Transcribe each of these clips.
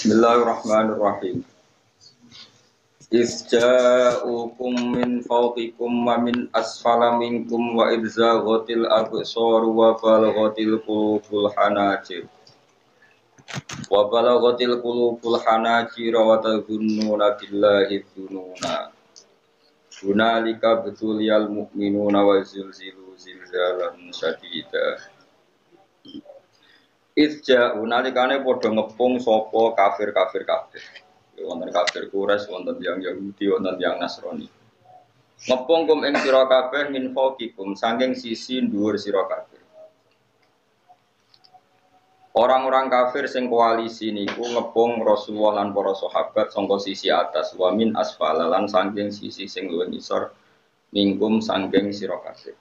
Bismillahirrahmanirrahim. Isja'ukum min fawqikum wa min asfala minkum wa idzaghatil absar wa balaghatil qulubul hanajir wa tadhunnuna billahi dhununa hunalika btuliyal mu'minuna wa zilzilu zilzalan syadida. Isja'u nalikane padha ngepung sapa kafir-kafir kabeh. Wonten kafir Quraisy, wonten yang Yahudi, wonten yang Nasrani. Ngepung kum ing sira kabeh min fawqikum saking sisi dhuwur sira kabeh. Orang-orang kafir sing koalisi niku ngepung Rasulullah lan para sahabat saka sisi atas, wa min asfala lan saking sisi sing luwih ngisor mingkum saking sira kabeh.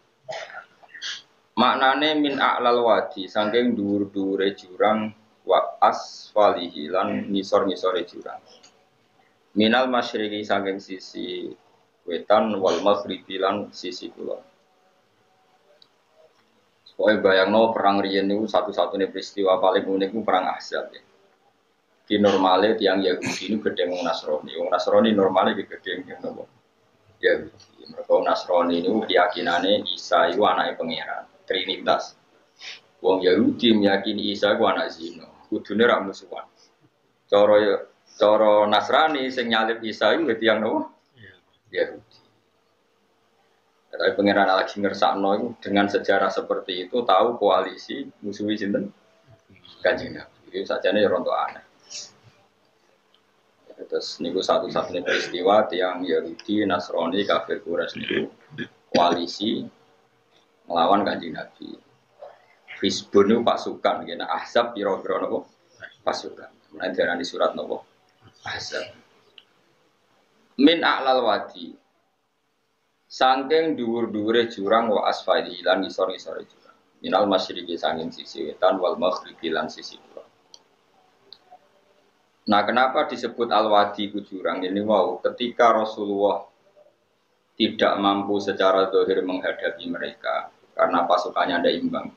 Maknane min a'lal wadi saking dhuwur-dhuwure jurang wa asfalihi lan ngisor-ngisore jurang. Minal masyriqi saking sisi wetan wal maghribi lan sisi kulon. Pokoke bayangno perang riyen niku satu-satunya peristiwa paling unik niku perang Ahzab ya. Di normale tiyang Yahudi niku gedhe wong Nasrani. Wong Nasrani normale gedhe wong nopo? Yahudi. Mergo Nasrani niku keyakinane Isa iku anake pangeran. Trinitas. Wong Yahudi meyakini Isa ku anak zina, kudune ra musuhan. Cara Nasrani sing nyalib Isa iku tiyang napa? Yahudi. Tapi pangeran lagi ngersakno iku dengan sejarah seperti itu tahu koalisi musuhi sinten? Kanjeng Nabi. Itu sajane ya rontok aneh. Terus niku satu-satunya peristiwa tiyang Yahudi, Nasrani, kafir Quraisy niku koalisi melawan Kanjeng Nabi. Hizbun itu pasukan, kena Ahzab pira-pira nopo pasukan. Mulai diarani surat nopo Ahzab. Min a'lal wadi. Sangking dhuwur-dhuwure jurang wa asfali lan ngisor-ngisore jurang. Minal masyriqi sanging sisi wetan wal maghribi lan sisi kulon. Nah, kenapa disebut al-wadi ku jurang ini wow, ketika Rasulullah tidak mampu secara zahir menghadapi mereka karena pasukannya ada imbang.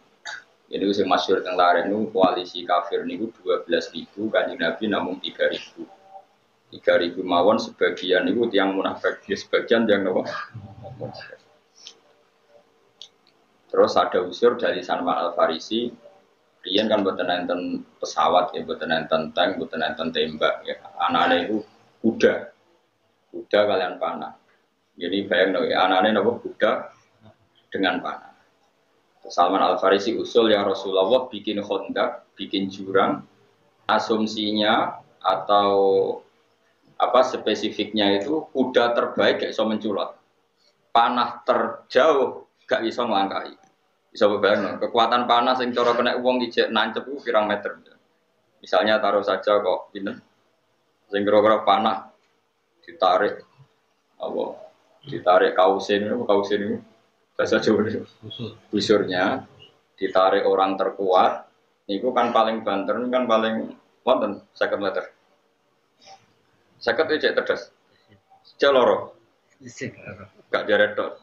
Jadi usia masyhur teng laren nu koalisi kafir niku 12.000, Kanjeng Nabi namun 3.000. 3.000 mawon sebagian niku tiyang munafik, sebagian tiyang napa? Terus ada unsur dari Salman Al-Farisi, riyen kan boten enten pesawat ya, boten enten tank, boten enten tembak ya. Anane iku kuda. Kuda kalian panah. Jadi bayang ya, anane napa kuda dengan panah. Salman Al-Farisi usul ya Rasulullah bikin khandaq, bikin jurang, asumsinya atau apa spesifiknya itu kuda terbaik gak iso menculot. Panah terjauh gak iso nglangkai. Bisa bayangno, kekuatan panah sing cara kena wong ijek nancep ku pirang meter. Misalnya taruh saja kok pinten. Sing kira-kira panah ditarik apa? Ditarik kausin itu bahasa Jawa itu. Busurnya ditarik orang terkuat, niku kan paling banter, kan paling wonten 50 meter. 50 itu cerdas. Jaloro. Gak jaret tok.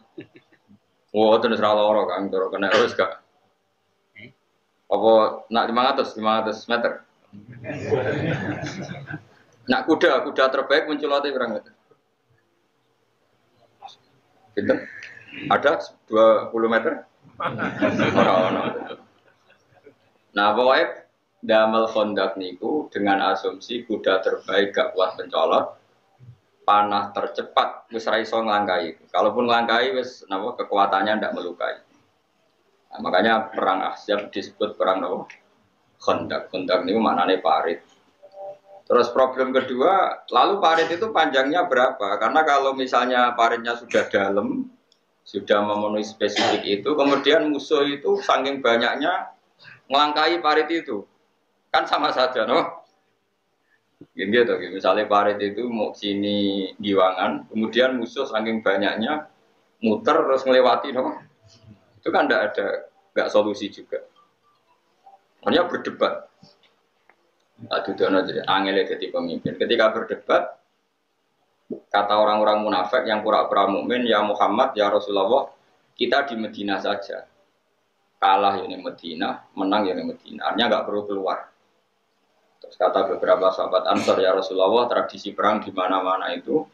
Wah, terus ra loro kan, terus kena terus gak. Apa nak 500 meter. Nak kuda terbaik menculati berapa meter? Pinten? Ada 20 meter? Nah, pokoknya damel khandaq niku dengan asumsi kuda terbaik gak kuat mencolot, panah tercepat wis ra iso nglangkai. Kalaupun nglangkai wis napa kekuatannya ndak melukai. Nah, makanya perang Ahzab disebut perang napa? Khandaq. Khandaq niku maknane parit. Terus problem kedua, lalu parit itu panjangnya berapa? Karena kalau misalnya paritnya sudah dalam, sudah memenuhi spesifik itu, kemudian musuh itu saking banyaknya melangkai parit itu, kan sama saja, no? Gitu, misalnya parit itu mau sini giwangan, kemudian musuh saking banyaknya muter terus melewati, no? Itu kan nggak solusi juga. Hanya berdebat. Aduh, jadi angel jadi pemimpin. Ketika berdebat, kata orang-orang munafik yang pura-pura mukmin, ya Muhammad, ya Rasulullah, kita di Medina saja. Kalah ya di Medina, menang ya di Medina. Artinya nggak perlu keluar. Terus kata beberapa sahabat Ansor, ya Rasulullah, tradisi perang di mana-mana itu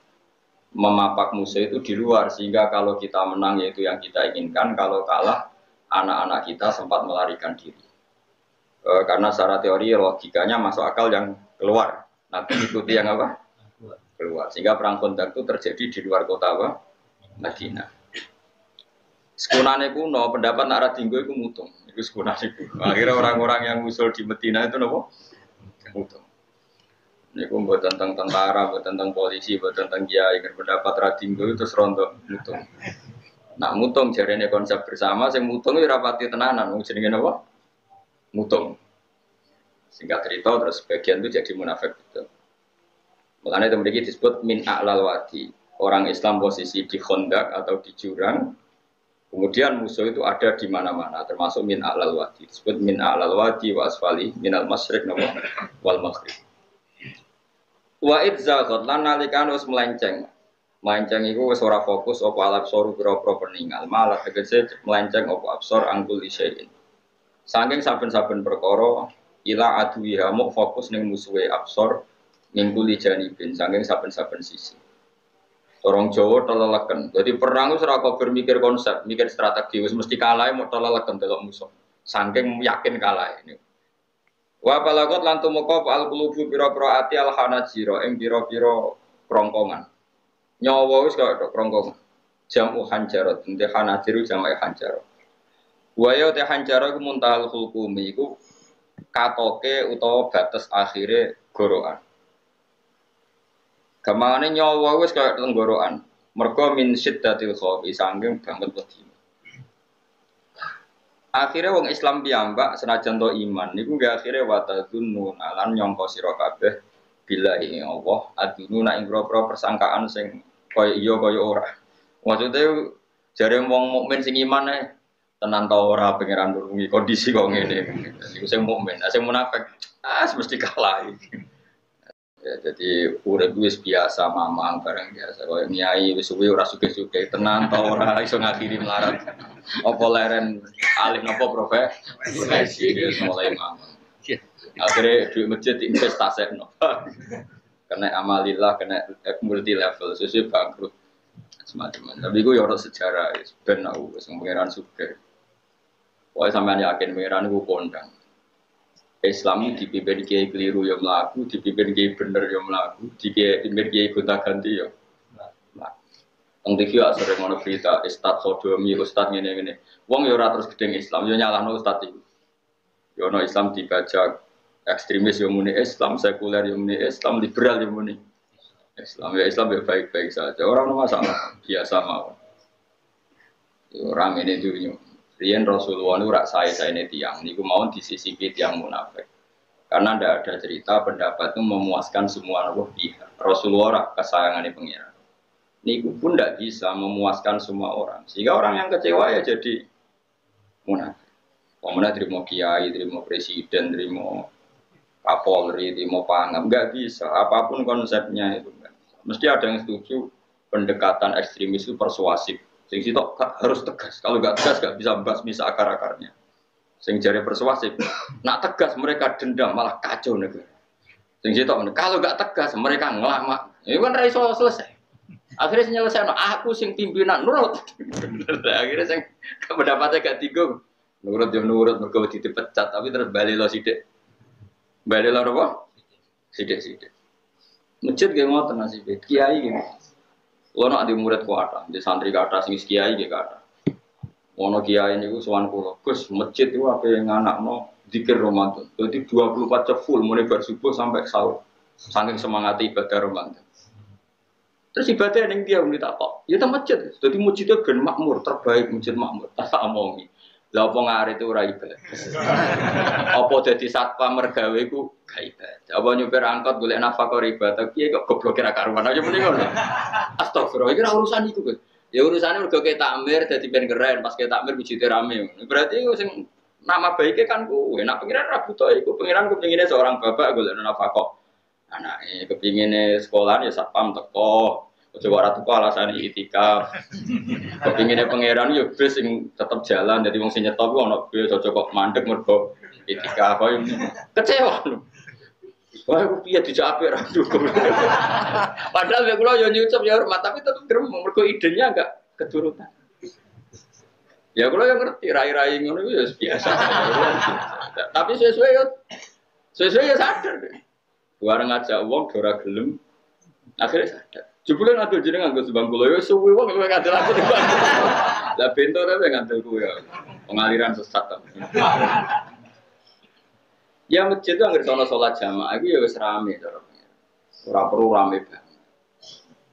memapak musuh itu di luar, sehingga kalau kita menang yaitu yang kita inginkan, kalau kalah anak-anak kita sempat melarikan diri. Karena secara teori logikanya masuk akal yang keluar, nanti ikuti yang apa? Keluar. Sehingga perang Khandaq itu terjadi di luar kota apa? Madinah. Sekunane kuno pendapat nak radinggo itu mutung, itu sekunane kuno. Akhirnya orang-orang yang usul di Madinah itu nopo? Mutung. Ini pun buat tentang tentara, buat tentang polisi, buat tentang kiai, berpendapat radinggo itu serontok mutung. Nak mutung jarene konsep bersama, saya mutung itu rapati tenanan, mau jenenge apa? Mutung. Singkat cerita terus bagian itu jadi munafik betul. Makanya itu memiliki disebut min a'lal wadi. Orang Islam posisi di Khandaq atau di jurang, kemudian musuh itu ada di mana-mana, termasuk min a'lal wadi. Disebut min a'lal wadi wa asfali minal masyriq wal maghrib. Wa idzaghot lan nalikan wis melenceng. Melenceng iku wis ora fokus apa alab soru pira-pira peninggal, malah tegese melenceng apa absor angkul isyain. Saking saben-saben perkara ila aduwiha muk fokus ning musuhe absor mingkuli janibin saking saben-saben sisi. Orang Jawa teleleken. Jadi perang wis ora kok bermikir konsep, mikir strategi wis mesti kalah mau teleleken delok musuh. Saking yakin kalah ini. Wa balagot lan tumeka al qulubu pira-pira ati al hanajira ing pira-pira krongkongan. Nyawa wis kaya krongkongan. Jamu hanjarat, ente hanajiru jamak hanjarat. Wa ya te hanjarat ku muntahal hukumi iku katoke utawa batas akhire gorokan. Gamane nyawa wis kaya tenggorokan. Mergo min syiddatil khaufi saking banget wedi. Akhirnya wong Islam piyambak senajan to iman niku nggih akhire watadzunnu lan nyangka sira kabeh bila ing Allah adunu ing grobro persangkaan sing kaya iya kaya ora. Maksude jare wong mukmin sing iman tenan ta ora pangeran nulungi kondisi kok ngene. Niku sing mukmin, sing munafik mesti kalah. Ya, jadi urip wis biasa mamang bareng biasa kaya nyai wis suwe ora sugih-sugih tenan ta ora iso ngakhiri melarat. Apa leren alih napa profesi dia mulai mamang. Akhirnya duit masjid investasekno. Kena amalillah, kena multi level sesuai bangkrut. Semacam. Tapi gue ya orang sejarah, ben aku wis pangeran sugih. Pokoke sampean yakin pangeran iku kondang. Islam dipimpin kiai keliru ya mlaku, dipimpin kiai bener ya mlaku, dipimpin kiai gonta-ganti ya. Teng TV sering ngono berita ustaz sodomi, ustaz ngene-ngene. Wong ya ora terus gedeng Islam, ya nyalahno ustaz iku. Ya ono Islam dibajak ekstremis ya muni Islam, sekuler ya muni Islam, liberal ya muni Islam. Ya Islam ya baik-baik saja. Orang masalah biasa mawon. Ya orang ini dunia. Riyen Rasulullah nu rak sae-saene tiyang niku mau disisipi tiyang munafik. Karena ndak ada cerita pendapat itu memuaskan semua pihak. Rasulullah rak kesayangane pangeran. Niku pun ndak bisa memuaskan semua orang. Sehingga orang yang kecewa ya jadi munafik. Pemenang terima kiai, terima presiden, terima kapolri, terima pangam, nggak bisa. Apapun konsepnya itu nggak bisa. Mesti ada yang setuju pendekatan ekstremis itu persuasif. Sing sitok harus tegas. Kalau nggak tegas nggak bisa bisa akar-akarnya. Sing jari persuasif, nak tegas mereka dendam malah kacau negara. Sing sitok kalau nggak tegas mereka ngelamak. Itu kan raiso selesai. Akhirnya selesai. Aku sing pimpinan nurut. Akhirnya sing pendapatnya gak tiga. Nurut jam nurut mergo dipecat tapi terus bali lo sithik. Bali lo apa? Sithik-sithik. Masjid ge ngoten nasibe. Kiai ge. Ono ade murid kuwata, di santri kata sing kiai ge kata. Ono kiai niku sowan kula, Gus, masjid iku ape nganakno zikir Ramadan. Dadi 24 jam full mulai bar subuh sampai sahur. Saking semangat ibadah Ramadan. Terus ibadah ning dia muni tak kok. Ya ta masjid. Dadi masjidnya ben makmur, terbaik masjid makmur. Tak omongi. Lah apa ngare itu ora ibadah. Apa dadi satpam mergawe iku gak ibadah. Apa nyupir angkot golek nafkah ibadah piye kok goblok kira karuan aja muni ngono. Astagfirullah iki ora urusan iku, Gus. Ya urusane mergo ke takmir dadi ben keren, pas ke takmir wujute rame. Berarti sing nama baiknya kan kuwi. Nek pengiran ra butuh iku, pengiran kepingine seorang bapak golek nafkah. Anake kepingine sekolah ya satpam teko. Ojo ora teko alasane itikaf. Kepingine pangeran yo bis sing tetep jalan dadi wong sing nyetop ku ono bis aja kok mandeg mergo itikaf kaya kecewa. Wah, aku piye dijak apik ra cukup. Padahal ya kula yo nyucup ya hormat, tapi tetep gremeng mergo idenya enggak keturutan. Ya kula yang ngerti rai-rai ngono iku ya biasa. Tapi sesuai ya sadar deh. Bareng ngajak wong ora gelem. Akhirnya sadar. Jebule ngadul jeneng nganggo sebang kula ya suwi wong luwih ngadul aku di bang. Lah bento ta ngadul kuwi ya. Pengaliran sesat ta. Ya masjid itu anggere sono salat jamaah iku ya wis rame cara. Ora perlu rame banget.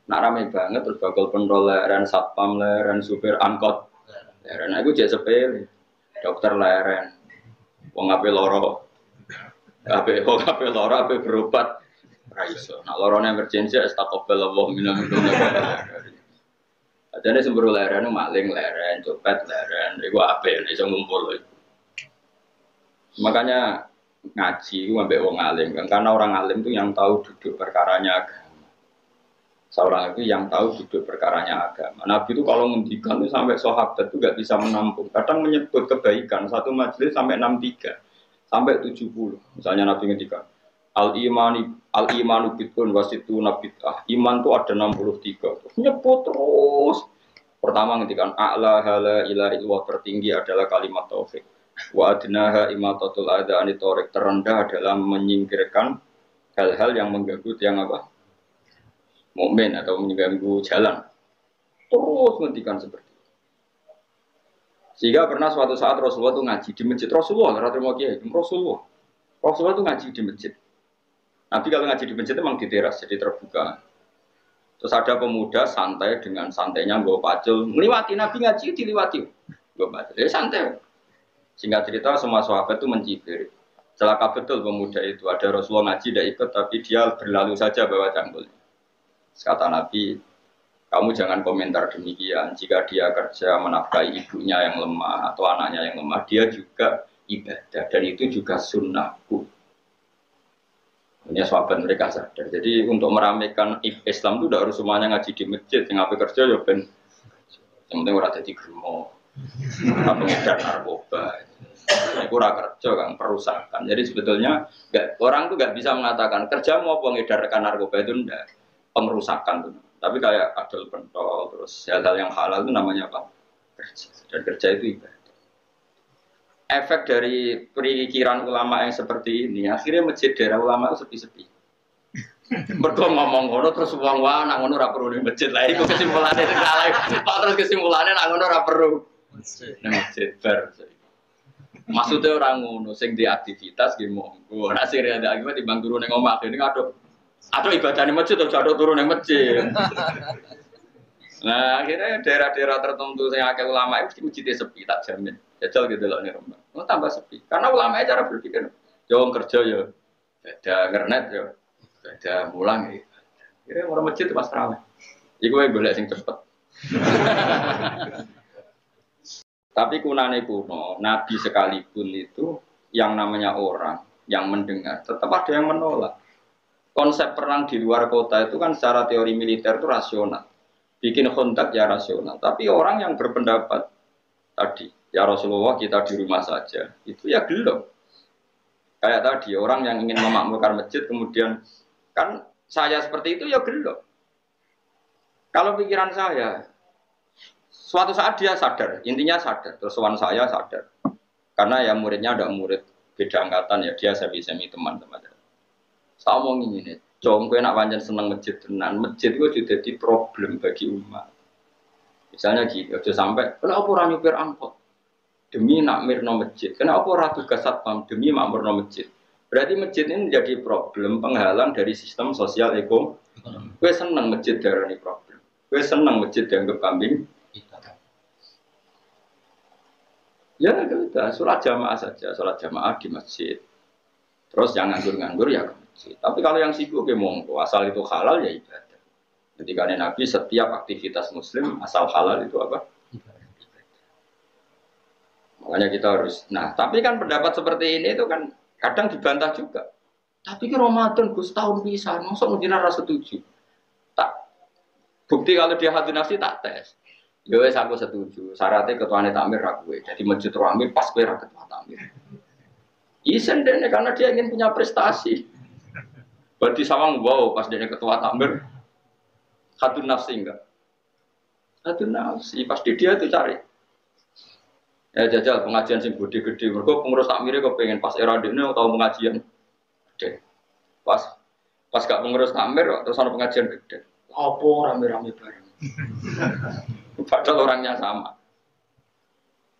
Nak rame banget terus bakal pentoleran satpam leren supir angkot. Leren aku jek sepele. Dokter leren. Wong ape loro. Ape loro ape berobat. Ra iso. Nak lorone emergency astagfirullah Allah minal dzunub. Ajane semburu leren maling leren, copet leren. Iku ape iso ngumpul. Makanya ngaji itu sampai wong alim kan, karena orang alim itu yang tahu duduk perkaranya agama. Seorang itu yang tahu duduk perkaranya agama. Nabi itu kalau ngendikan itu sampai sahabat itu nggak bisa menampung. Kadang menyebut kebaikan satu majelis sampai 63 sampai 70. Misalnya Nabi ngendikan al imanu bid'un wasituna bid'ah. Iman itu ada 63. Terus nyebut terus. Pertama ngendikan a'la hala ilaha illallah, tertinggi adalah kalimat tauhid. Wa adnaha imatatul adha anitorik, terendah adalah menyingkirkan hal-hal yang mengganggu tiang apa? Mukmin atau mengganggu jalan. Terus ngendikan seperti itu. Sehingga pernah suatu saat Rasulullah itu ngaji di masjid. Rasulullah itu ngaji di masjid. Nabi kalau ngaji di masjid memang di teras, jadi terbuka. Terus ada pemuda santai dengan santainya bawa pacul, melewati Nabi ngaji diliwati. Bawa pacul, ya santai. Singkat cerita semua sahabat itu mencibir. Celaka betul pemuda itu. Ada Rasulullah ngaji tidak ikut, tapi dia berlalu saja bawa cangkulnya. Kata Nabi, kamu jangan komentar demikian. Jika dia kerja menafkahi ibunya yang lemah atau anaknya yang lemah, dia juga ibadah. Dan itu juga sunnahku. Ini sahabat mereka sadar. Jadi untuk meramaikan Islam itu tidak harus semuanya ngaji di masjid. Yang apa kerja ya ben. Yang penting orang jadi germo. Atau ngedar narkoba. Ini kurang kerja kan, perusakan. Jadi sebetulnya orang tuh nggak bisa mengatakan kerja mau pengedarkan narkoba itu enggak, pengerusakan tuh. Tapi kayak adol pentol, terus hal-hal yang halal itu namanya apa? Kerja. Dan kerja itu ibadah. Efek dari pikiran ulama yang seperti ini, akhirnya masjid daerah ulama itu sepi-sepi. Mereka ngomong ngono terus uang nak ngono ora perlu di masjid lah. Itu kesimpulannya salah. Terus kesimpulannya nak ngono ora perlu. Masjid bar. Maksudnya orang ngono sing di aktivitas ki monggo. Nek sing ada akibat timbang turu ning omah ini aduh ibadah ning masjid atau jatuh turu ning masjid. Nah, akhirnya daerah-daerah tertentu yang akeh ulama itu masjidnya sepi tak jamin. Jajal gitu loh nih rumah. Oh, tambah sepi. Karena ulama cara berpikir, jauh kerja ya, ada ngernet ya, ada mulang ya. Kira orang masjid itu pas terawih. Iku yang boleh sing cepet. Tapi kunane kuno, Nabi sekalipun itu yang namanya orang yang mendengar, tetap ada yang menolak. Konsep perang di luar kota itu kan secara teori militer itu rasional. Bikin kontak ya rasional. Tapi orang yang berpendapat tadi, ya Rasulullah kita di rumah saja, itu ya gelap. Kayak tadi, orang yang ingin memakmurkan masjid, kemudian kan saya seperti itu ya gelap. Kalau pikiran saya, suatu saat dia sadar, intinya sadar, terus sowan saya sadar. Karena ya muridnya ada murid beda angkatan ya, dia semi-semi teman-teman. Saya omongin ini, Jom kowe nak pancen seneng masjid tenan, masjid itu sudah jadi problem bagi umat. Misalnya gini, aja sampai kenapa ora nyupir angkot demi nak mirno masjid, kenapa ora tugas satpam demi makmurno masjid. Berarti masjid ini menjadi problem penghalang dari sistem sosial ekonomi. Kowe seneng masjid darani problem. Kowe seneng masjid dianggap kambing. Ya kita sholat jamaah saja, sholat jamaah di masjid. Terus yang nganggur-nganggur ya ke masjid. Tapi kalau yang sibuk ya monggo, asal itu halal ya ibadah. Ketika Nabi setiap aktivitas Muslim asal halal itu apa? Makanya kita harus. Nah, tapi kan pendapat seperti ini itu kan kadang dibantah juga. Tapi ke Ramadan Gus tahun bisa, masuk mungkin rasa setuju. Tak bukti kalau dia hati nafsi tak tes. Ya wes aku setuju. Syaratnya ketuane takmir ra kowe. Jadi masjid rame pas kowe ra ketua takmir. Isen dene karena dia ingin punya prestasi. Berarti sawang wow pas dia ketua takmir satu nafsi enggak? Satu nafsi pas dia itu cari. Ya jajal pengajian sing gede-gede. Mergo pengurus takmire kok pengen pas era dene tau pengajian. Gede. Pas gak pengurus takmir terus ana pengajian gede. Apa rame-rame bareng. Padahal orangnya sama.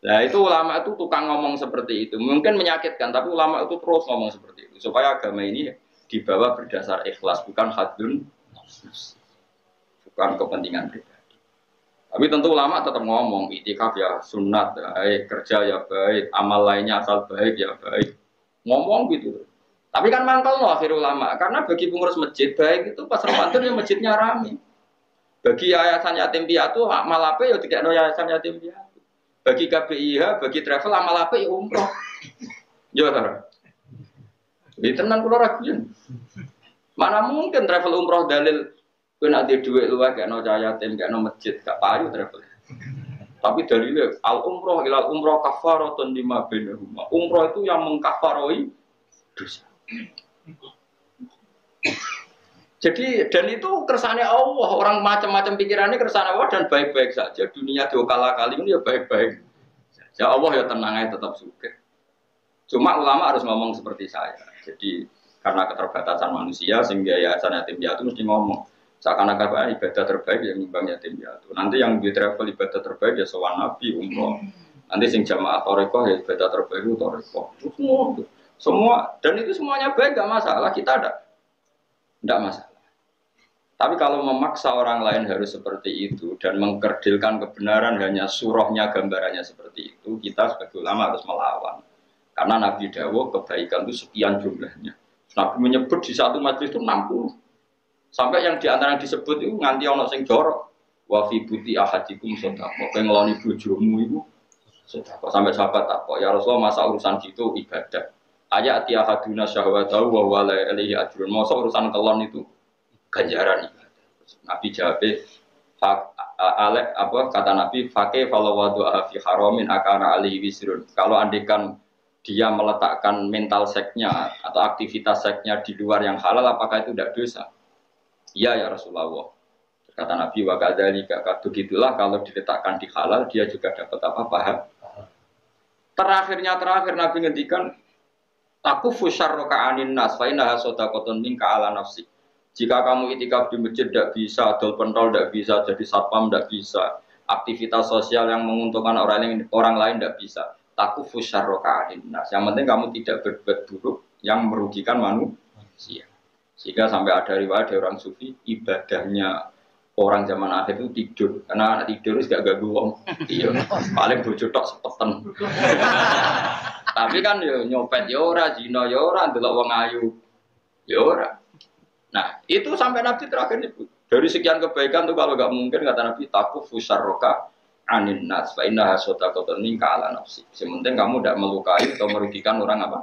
Nah itu ulama itu tukang ngomong seperti itu. Mungkin menyakitkan, tapi ulama itu terus ngomong seperti itu. Supaya agama ini dibawa berdasar ikhlas, bukan hadun, bukan kepentingan pribadi. Tapi tentu ulama tetap ngomong, itikaf ya sunat, baik, kerja ya baik, amal lainnya asal baik ya baik. Ngomong gitu. Tapi kan mangkal loh akhir ulama, karena bagi pengurus masjid baik itu pas Ramadan ya masjidnya rame. Bagi yayasan yatim piatu amal apa ya tidak ada yayasan yatim piatu. Bagi KBIH, bagi travel amal apa ya umroh. Ya tar. Di tenan kula raguan. Mana mungkin travel umroh dalil kowe nek duwe luwih gak ono yatim, gak ono masjid, gak payu travel. Tapi dalilnya al umroh ilal umroh kafaratun lima bainahuma. Umroh itu yang mengkafaroi dosa. Jadi dan itu kersane Allah, orang macam-macam pikirannya kersane Allah dan baik-baik saja. Dunia diokala-kali ini ya baik-baik. Ya Allah ya tenang aja tetap suka. Cuma ulama harus ngomong seperti saya. Jadi karena keterbatasan manusia sehingga yayasan yatim piatu mesti ngomong seakan-akan ibadah terbaik yang nyumbang yatim piatu. Nanti yang di travel ibadah terbaik ya sowan nabi umroh. Nanti sing jamaah thariqah ya ibadah terbaik itu thariqah. Semua dan itu semuanya baik gak masalah, kita ada. Tidak masalah. Tapi kalau memaksa orang lain harus seperti itu dan mengkerdilkan kebenaran hanya surahnya, gambarannya seperti itu, kita sebagai ulama harus melawan. Karena Nabi Dawuh kebaikan itu sekian jumlahnya. Nabi menyebut di satu majlis itu 60. Sampai yang diantara yang disebut itu nganti ono sing jorok. Wa fi buti ahadikum sedekah. Kowe ngeloni bojomu iku sedekah. Sampai sahabat takok, ya Rasulullah masa urusan gitu ibadah. Ayat ahaduna syahwatahu wa wala ilaihi ajrun. Masa urusan kelon itu ganjaran ibadah. Nabi jawab, kata Nabi, fakih kalau wadu'a fi haramin akana alihi wisrun. Kalau andikan dia meletakkan mental seknya atau aktivitas seknya di luar yang halal, apakah itu tidak dosa? Iya ya Rasulullah. Kata Nabi, wa kadzalika begitulah kalau diletakkan di halal dia juga dapat apa paham. Terakhir Nabi ngendikan, aku fusyarroka anin nas, fa innaha shadaqatun minka ala nafsi. Jika kamu itikaf di masjid tidak bisa, dol pentol tidak bisa, jadi satpam tidak bisa, aktivitas sosial yang menguntungkan orang lain tidak bisa. Taku fusyarroka anin nas. Yang penting kamu tidak berbuat buruk yang merugikan manusia. Sehingga sampai ada riwayat dari orang sufi, ibadahnya orang zaman akhir itu tidur. Karena anak tidur itu gak ganggu wong. Iya, paling bojo tok sepetan. Tapi kan yo nyopet yo ora, zina yo ora, ndelok wong ayu yo ora. Nah, itu sampai Nabi terakhir itu. Dari sekian kebaikan tuh kalau gak mungkin kata Nabi takuf fusarroka anin nas fa innaha shadaqatun minka ala nafsi. Sementing kamu tidak melukai atau merugikan orang apa?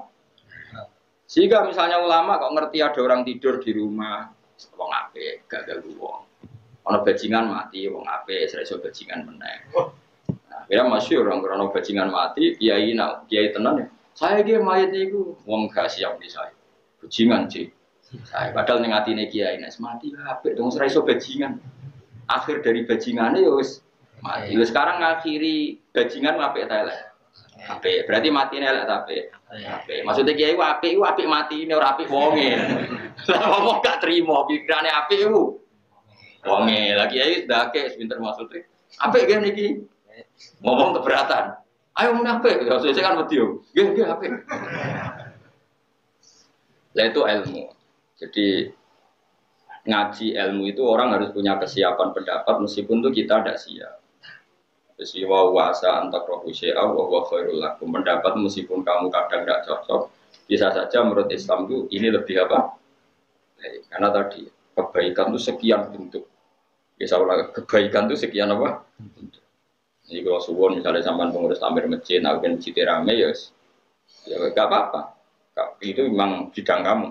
Sehingga misalnya ulama kok ngerti ada orang tidur di rumah, wong apik, gak ganggu wong. Ana bajingan mati, wong apik, iso bajingan meneh. Nah, kira masyhur orang krono bajingan mati, kiai tenan ya. Saya ge mayit niku, wong gak siap di saya. Bajingan sih. Saya padahal ning atine kiai nek mati apik dong ora iso bajingan. Akhir dari bajingane ya wis mati. Wis sekarang ngakhiri bajingan apik ta elek. Apik, berarti matine elek ta apik. Apik. Maksudnya kiai apik iku apik matine ora apik wonge. Lah wong gak trimo pikirane apik iku. Wonge lagi kiai ndake pinter maksudnya. Apik ge niki. Ngomong keberatan. Ayo mun apik, ya sesuk kan wedi yo. Nggih apik. Lah itu ilmu. Jadi ngaji ilmu itu orang harus punya kesiapan pendapat meskipun itu kita tidak siap. Jadi wa wasa antakrohu syai'a wa huwa khairul lakum. Pendapat meskipun kamu kadang tidak cocok, bisa saja menurut Islam itu ini lebih apa? Karena tadi kebaikan itu sekian bentuk. Bisa ulang kebaikan itu sekian apa? Bentuk. Jadi kalau suwon misalnya sampai pengurus tamir masjid, agen masjid rame ya gak apa-apa. Itu memang bidang kamu.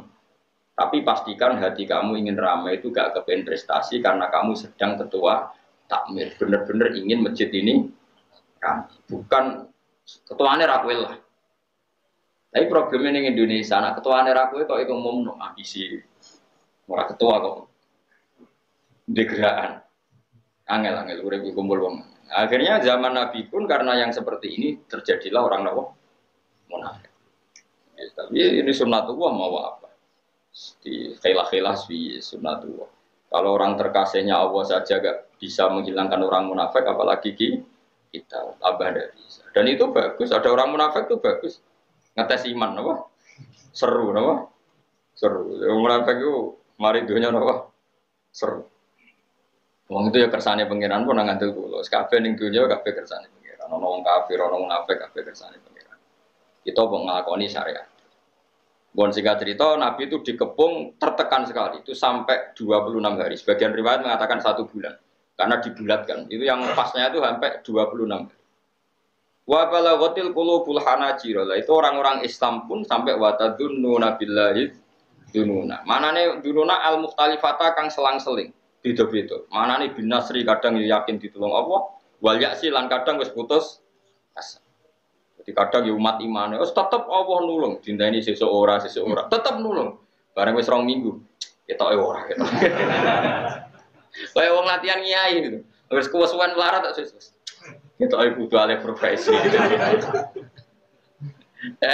Tapi pastikan hati kamu ingin ramai itu gak kepengen prestasi karena kamu sedang ketua takmir. Benar-benar ingin masjid ini ramai. Bukan ketuanya rakwil lah. Tapi problemnya di Indonesia, anak ketuanya rakwil kok itu umum ambisi. Ora ketua kok. Di gerakan. Angel urip kumpul wong. Akhirnya zaman Nabi pun karena yang seperti ini terjadilah orang nawa munafik. Ya, tapi ini sunnatullah mau apa? Di khailah-khailah di sunnatullah. Kalau orang terkasihnya Allah saja gak bisa menghilangkan orang munafik, apalagi kita tambah dari bisa. Dan itu bagus. Ada orang munafik itu bagus. Ngetes iman, apa? Seru, apa? Seru. Orang munafik itu mari dunia, apa? Seru. Wong itu ya kersane pangeran pun nang ngandel kula. Kabeh ning dunya kabeh kersane pangeran. Ana wong kafir, ana munafik kabeh kersane pangeran. Kita kok nglakoni syariat. Bon singkat cerita, Nabi itu dikepung tertekan sekali. Itu sampai 26 hari. Sebagian riwayat mengatakan 1 bulan. Karena dibulatkan. Itu yang pasnya itu sampai 26 hari. Wa balaghatil qulubul hanajir. Itu orang-orang Islam pun sampai watadunnu billahi dununa. Manane dununa al-mukhtalifata kang selang-seling. Beda-beda. Manane bin Nasri kadang yakin ditulung Allah, wal yaksi lan kadang wis putus asa. Jadi kadang ya umat imane, wis tetep Allah nulung, dinteni sesuk ora, tetep nulung. Bareng wis 2 minggu, ketoke ora ketok. Kayak wong latihan kiai gitu. Wis kuwes-kuwen melarat tak wis. Ketoke kudu alih profesi. Ya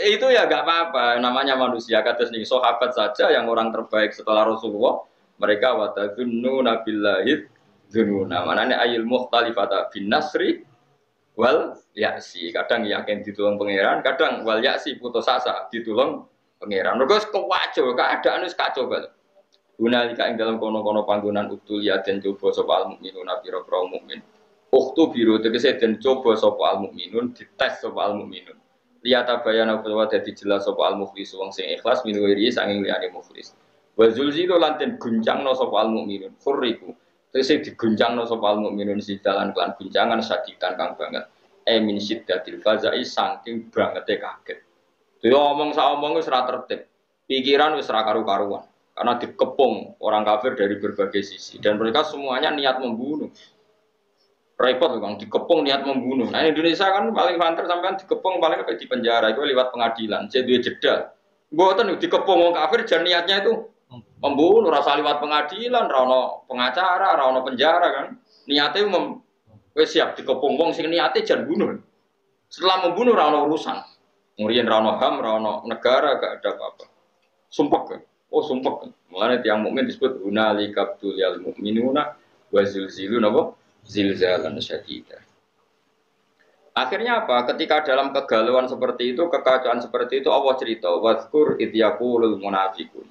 itu ya enggak apa-apa, namanya manusia. Kados niki sahabat saja yang orang terbaik setelah Rasulullah, mereka watadzunnu billahi dzununa. Manane ayil mukhtalifata bin nasri wal yaksi. Kadang yakin ditulung pangeran, kadang wal yaksi putus asa ditulung pangeran. Mergo kewajo keadaan wis kacau banget. Gunalika ing dalam kono-kono panggonan utul ya den coba sapa al mukminuna pira-pira mukmin. Uktu biru tegese den coba sapa al mukminun, dites sapa al mukminun. Liyata bayana bahwa dadi jelas sapa al mukhlis wong sing ikhlas minuwiri sanging liyane mukhlis. Wa zulzilu lan den guncangno sapa al mukminun. Furiku tegese diguncangno sapa al mukminun sidalan kelan guncangan sadikan kang banget. Min syiddatil fazai saking bangete kaget. Dia omong sak omong wis ora tertib. Pikiran wis ora karu-karuan. Karena dikepung orang kafir dari berbagai sisi dan mereka semuanya niat membunuh. Repot loh Kang, dikepung niat membunuh. Nah Indonesia kan paling banter sampean dikepung paling kayak di penjara itu lewat pengadilan. Jadi dia jeda. Mboten dikepung orang kafir dan niatnya itu membunuh, rasa lewat pengadilan, rano pengacara, rano penjara kan. Niatnya wis siap dikepung wong sing niate jan bunuh. Setelah membunuh rano urusan. Kemudian rano HAM, rano negara gak ada apa-apa. Sumpah kan. Oh sumpah kan. Mulane tiyang mukmin disebut hunalika tuliyal mukminuna wa zilzilun apa? Zilzalan syadida. Akhirnya apa? Ketika dalam kegalauan seperti itu, kekacauan seperti itu Allah cerita, wazkur idyaqulul munafiqun.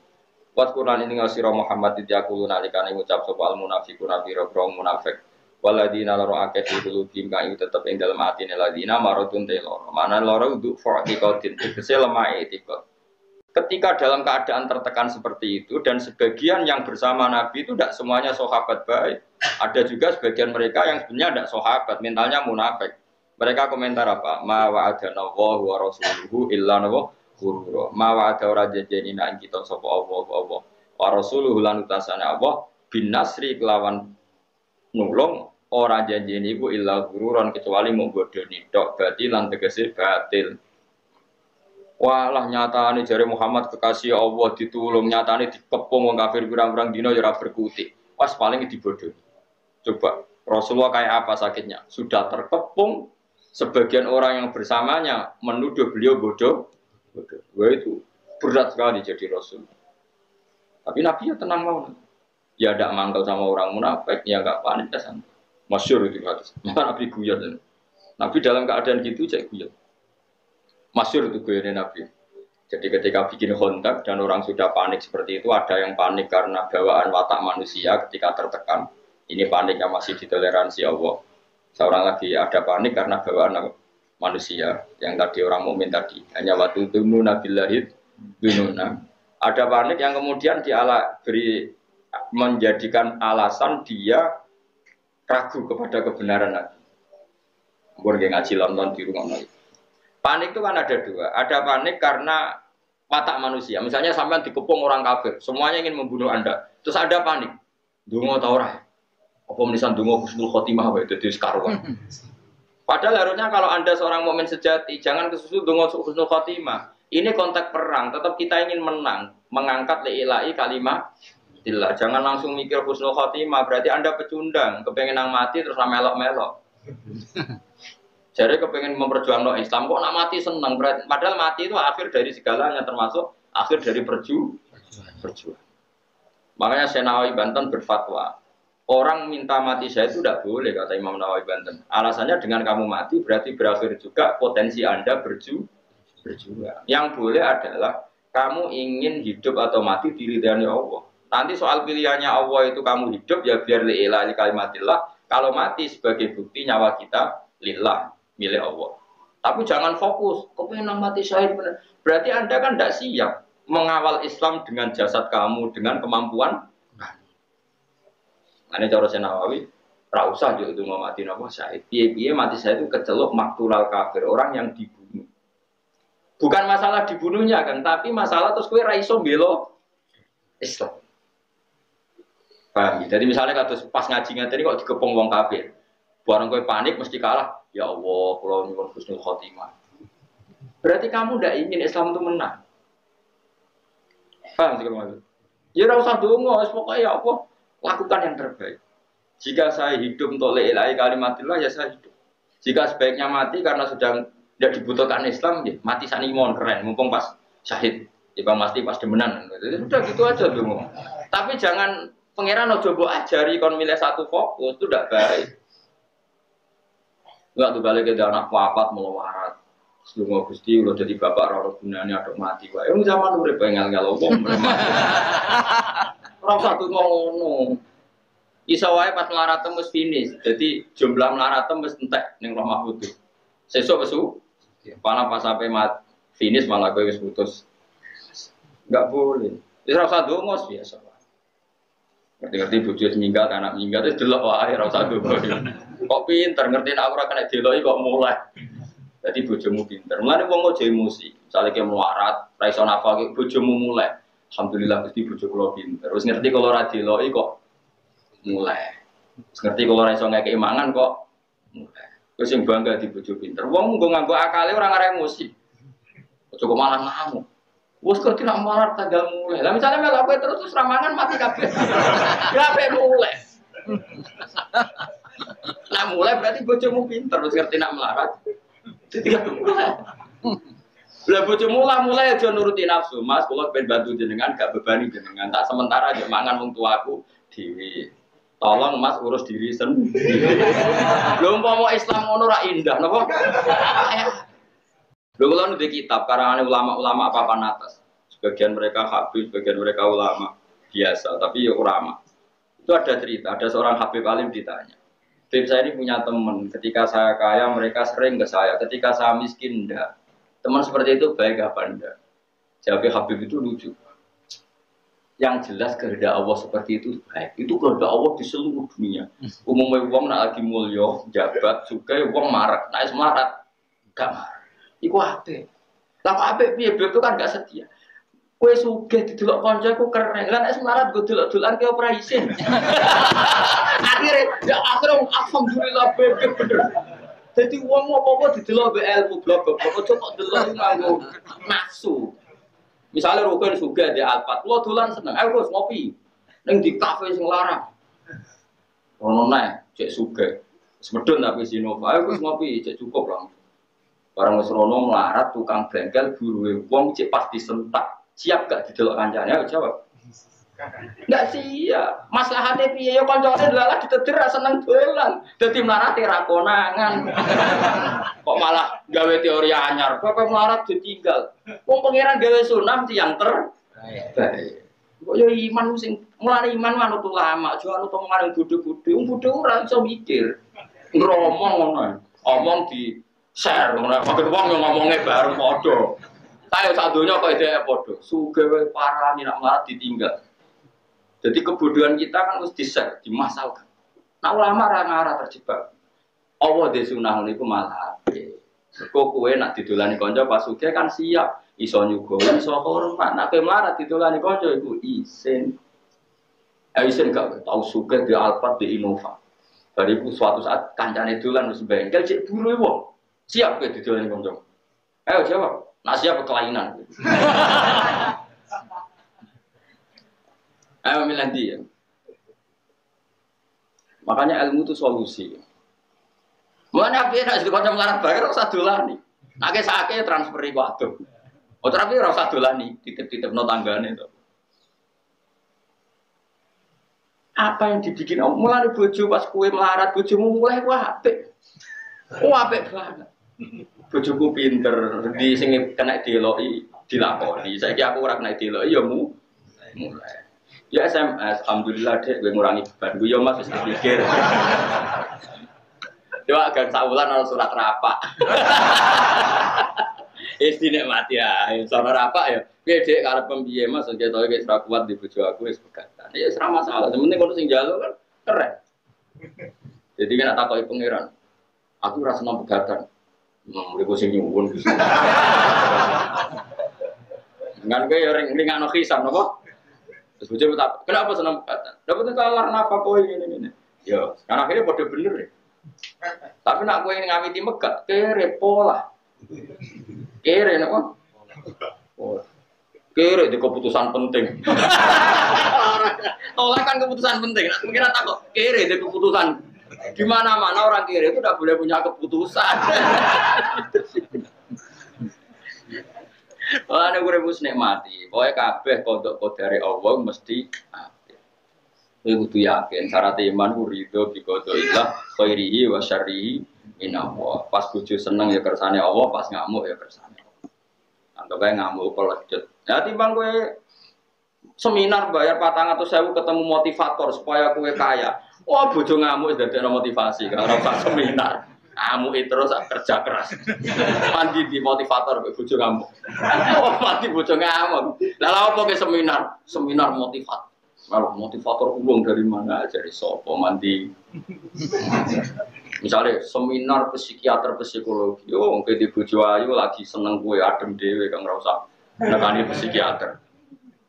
Wazkuran ini ngasira Muhammad idyaqulun nalikane ngucap sapa al munafiqun biro munafik. Waladina laro akeh qulubihim kang tetep ing dalem atine ladina maradun telor. Mana loro untuk fa'tiqatin tegese lemah etika. Ketika dalam keadaan tertekan seperti itu dan sebagian yang bersama Nabi itu tidak semuanya sahabat baik. Ada juga sebagian mereka yang sebenarnya tidak sahabat, mentalnya munafik. Mereka komentar apa? Ma wa'adana Allahu wa rasuluhu illa ghurura. Ma wa'ada ora janjeni ing kita sapa Allah wa rasuluhu lan utasane Allah bin nasri kelawan nulung ora janjeni iku illa ghururan kecuali mau bodoni tok berarti lan tegese batil. Walah nyatane jare Muhammad kekasih Allah ditulung nyatane dikepung wong kafir pirang-pirang dina ya ora berkutik. Pas paling dibodohi. Coba Rasulullah kayak apa sakitnya? Sudah terkepung, sebagian orang yang bersamanya menuduh beliau bodoh. Wah itu berat sekali jadi Rasul. Tapi Nabi ya tenang mau. Ya tidak mangkal sama orang munafik, ya enggak panik ya santai. Masyhur itu hadis. Maka Nabi guyon. Nabi dalam keadaan gitu cek guyon. Masyhur itu guyonnya Nabi. Jadi ketika bikin kontak dan orang sudah panik seperti itu, ada yang panik karena bawaan watak manusia ketika tertekan. Ini panik yang masih ditoleransi Allah. Seorang lagi ada panik karena bawaan manusia yang tadi orang mukmin tadi. Hanya waktu itu nabilahi dununa. Ada panik yang kemudian beri menjadikan alasan dia ragu kepada kebenaran Nabi. Boleh ngaji London di rumah Nabi. Panik itu kan ada dua. Ada panik karena watak manusia. Misalnya sampai dikepung orang kafir, semuanya ingin membunuh Anda. Terus ada panik. Dungo tau ora? Apa menisan dungo husnul khotimah wae dadi sekaruan. Padahal harusnya kalau Anda seorang mukmin sejati, jangan kesusu dungo husnul khotimah. Ini konteks perang, tetap kita ingin menang. mengangkat li'ilai kalimat Tidak, jangan langsung mikir husnul khotimah, berarti Anda pecundang, kepengen nang mati terus melok-melok. Jadi kepengen memperjuangkan Islam, kok nak mati senang, padahal mati itu akhir dari segalanya, termasuk akhir dari berjuang. Makanya Syekh Nawawi Banten berfatwa, orang minta mati saya itu tidak boleh, kata Imam Nawawi Banten. Alasannya dengan kamu mati berarti berakhir juga potensi Anda berjuang. Yang boleh adalah kamu ingin hidup atau mati diridhani Allah. Nanti soal pilihannya Allah itu kamu hidup ya biar li'illah li kalimatillah. Kalau mati sebagai bukti nyawa kita lillah milik Allah. Tapi jangan fokus, kepengen mati syahid benar. Berarti Anda kan tidak siap mengawal Islam dengan jasad kamu, dengan kemampuan. Ini cara Syekh Nawawi, ra usah yo itu mati napa syahid. Piye-piye mati syahid itu kecelok maktulal kafir, orang yang dibunuh. Bukan masalah dibunuhnya kan, tapi masalah terus kowe ra iso mbela Islam. Paham? Jadi misalnya kados pas ngaji ngene kok digepung wong kafir. Bareng kowe panik mesti kalah. Ya Allah, kula nyuwun husnul khotimah. Berarti kamu ndak ingin Islam itu menang. Paham sih maksud? Ya ora usah donga, wis pokoke ya apa, lakukan yang terbaik. Jika saya hidup untuk la ilaha kalimatillah ya saya hidup. Jika sebaiknya mati karena sudah tidak dibutuhkan Islam, ya mati sanimon keren, mumpung pas syahid. Ya pasti pas demenan. Udah gitu aja donga. Tapi jangan Pangeran ojo mbok ajari kon milih satu fokus itu tidak baik. Enggak tuh balik ke anak wafat melawarat. Sebelum Gusti udah jadi bapak ora gunane aduk mati wae. Wong zaman urip ngel-ngel wong. Ora satu ngono. Iso wae pas melarat wis finish. Jadi jumlah melarat wis entek ning Roh Mahfud. Sesuk wis malah pas sampai finish malah kowe wis putus. Enggak boleh. Wis ora usah ndonga biasa. Ngerti-ngerti bojo meninggal, anak meninggal itu delok wae ora usah ndonga. Kok pinter ngerti nek aku ora kena deloki kok mulai. Jadi bojomu pinter. Mulane wong ojo emosi. Misale ke melarat, ra iso nafal bojomu mulai. Alhamdulillah Gusti bojo kula pinter. Wis ngerti kalau ora deloki kok mulai. Wis ngerti kalau ora iso ngekeki mangan kok mulai. Wis sing bangga di bojo pinter. Wong nggo akale ora ngarep emosi. Ojo kok malah ngamuk. Wes kok tidak marah tanggal mulai. Lah misalnya melok kowe terus ramangan mati kabeh. Kabeh mulai. Nah mulai berarti bojomu pinter wis ngerti nak melarat. Tidak mulai. Lah bojomu mulai aja nuruti nafsu. Mas kula ben bantu jenengan gak bebani jenengan. Tak sementara aja mangan wong tuaku dhewe. Tolong Mas urus diri sendiri. Lho umpama Islam ngono ra indah napa? Lho kula nu di kitab karangane ulama-ulama papan atas. Sebagian mereka habib, sebagian mereka ulama biasa, tapi ya ulama. Itu ada cerita, ada seorang habib alim ditanya. Habib saya ini punya teman, ketika saya kaya mereka sering ke saya, ketika saya miskin enggak. Teman seperti itu baik apa enggak? Jawab habib itu lucu. Yang jelas kehendak Allah seperti itu baik. Itu kehendak Allah di seluruh dunia. Umumnya wong nak lagi mulya, jabat, suka wong marek, nek melarat gak marek. Iku apik. Lah apik piye itu kan gak setia. Kowe sugih didelok kanca iku keren. Lah nek semarat go delok-delokan ki ora isin. Akhire alhamdulillah bener bener. Dadi wong apa-apa didelok mbek ilmu blok kok kok delok nganggo nafsu. Misale rukun sugih di Alphard, lo dolan seneng, ayo Gus ngopi. Ning di kafe sing larang. Ono neh cek sugih. Semedon tapi Sinova, ayo Gus ngopi, cek cukup lah. Barang wis rono melarat tukang bengkel buruhe wong cek pas disentak. Siap gak didelok kancane? Ayo jawab. Enggak siap. Maslahate piye yo kancane delalah ditedir ra seneng dolan. Dadi melarat ra konangan. Kok malah gawe teori anyar. Kok melarat ditinggal. Wong pangeran gawe sunah tiyang terbaik. Kok yo iman sing mulane iman manut ulama, aja anut omongan bodho-bodho. Wong bodho ora iso mikir. Ngromong ngono. Omong di share ngono. Maksud wong yo ngomongnya bareng padha. Saya sak donya kok ide padha. Sugih wae parah nak melarat ditinggal. Jadi kebodohan kita kan harus di-share, dimasalkan. Nah ulama ra terjebak. Allah de sunah niku malah apik. Kok kowe nak didolani kanca pas sugih kan siap, iso nyugo, iso hormat. Nak kowe melarat didolani kanca iku isin. Isin gak tau sugih di Alphard di Innova. Bariku suatu saat kancane dolan wis bengkel cek buru wong. Siap kowe didolani kanca. Ayo jawab. Nak siap kelainan. Ayo milih ndi ya. Makanya ilmu itu solusi. Mulane api nek kanca melarat bae ora usah dolani. Nek sakake transferi ku adoh. Oh tapi ora usah dolani, titip-titipno tanggane to. Apa yang dibikin mulai bojo pas kue melarat bojomu mulai ku apik. Apik banget. Bojoku pinter, di sing kena diloki dilakoni. Saiki aku ora kena diloki ya mulai. Ya SMS, alhamdulillah dek gue ngurangi beban gue ya Mas wis pikir. Yo agak saulan ana surat rapak. Istine mati ya, sono rapak ya. Piye dek karep piye Mas ketoke wis ra kuat di bojo aku wis pegatan. Ya ora masalah, sementing kono sing njaluk kan keren. Jadi kan takoki pangeran. Aku ora seneng pegatan. Mriku sing nyuwun. Ngan kowe yo ringano hisab napa? Terus bojo tak, kenapa seneng pegatan? Dapat kalah napa kowe ngene-ngene. Yo, kan akhirnya padha bener ya. Tapi nak kowe ngamiti megat kere pola. Kere napa? Pola. Kere di keputusan penting. Oleh kan keputusan penting. Nak kira tak kok kere di keputusan. Di mana-mana orang kere itu tidak boleh punya keputusan. Wah, nek urip wis nikmati. Pokoke kabeh kodok dari Allah mesti apik. Kowe kudu yakin syarat iman ku ridho bi qadarillah khairihi wa syarrihi minallah. Pas bojo seneng ya kersane Allah, pas ngamuk ya kersane Allah. Anggap ae ngamuk peledet. Ya timbang kowe seminar bayar 400.000 ketemu motivator supaya kowe kaya. Wah, bojo ngamuk wis dadekno motivasi karena pas seminar. Ngamuk terus kerja keras. Mandi di motivator bojo ngamuk. Oh, mati bojo ngamuk. Lah lha opo ke seminar? Seminar motivator. Kalau motivator ulung dari mana? Dari sapa mandi. Misalnya seminar psikiater psikologi. Yo, kowe di bojo ayu lagi seneng kowe adem dhewe kang ora usah nekani psikiater.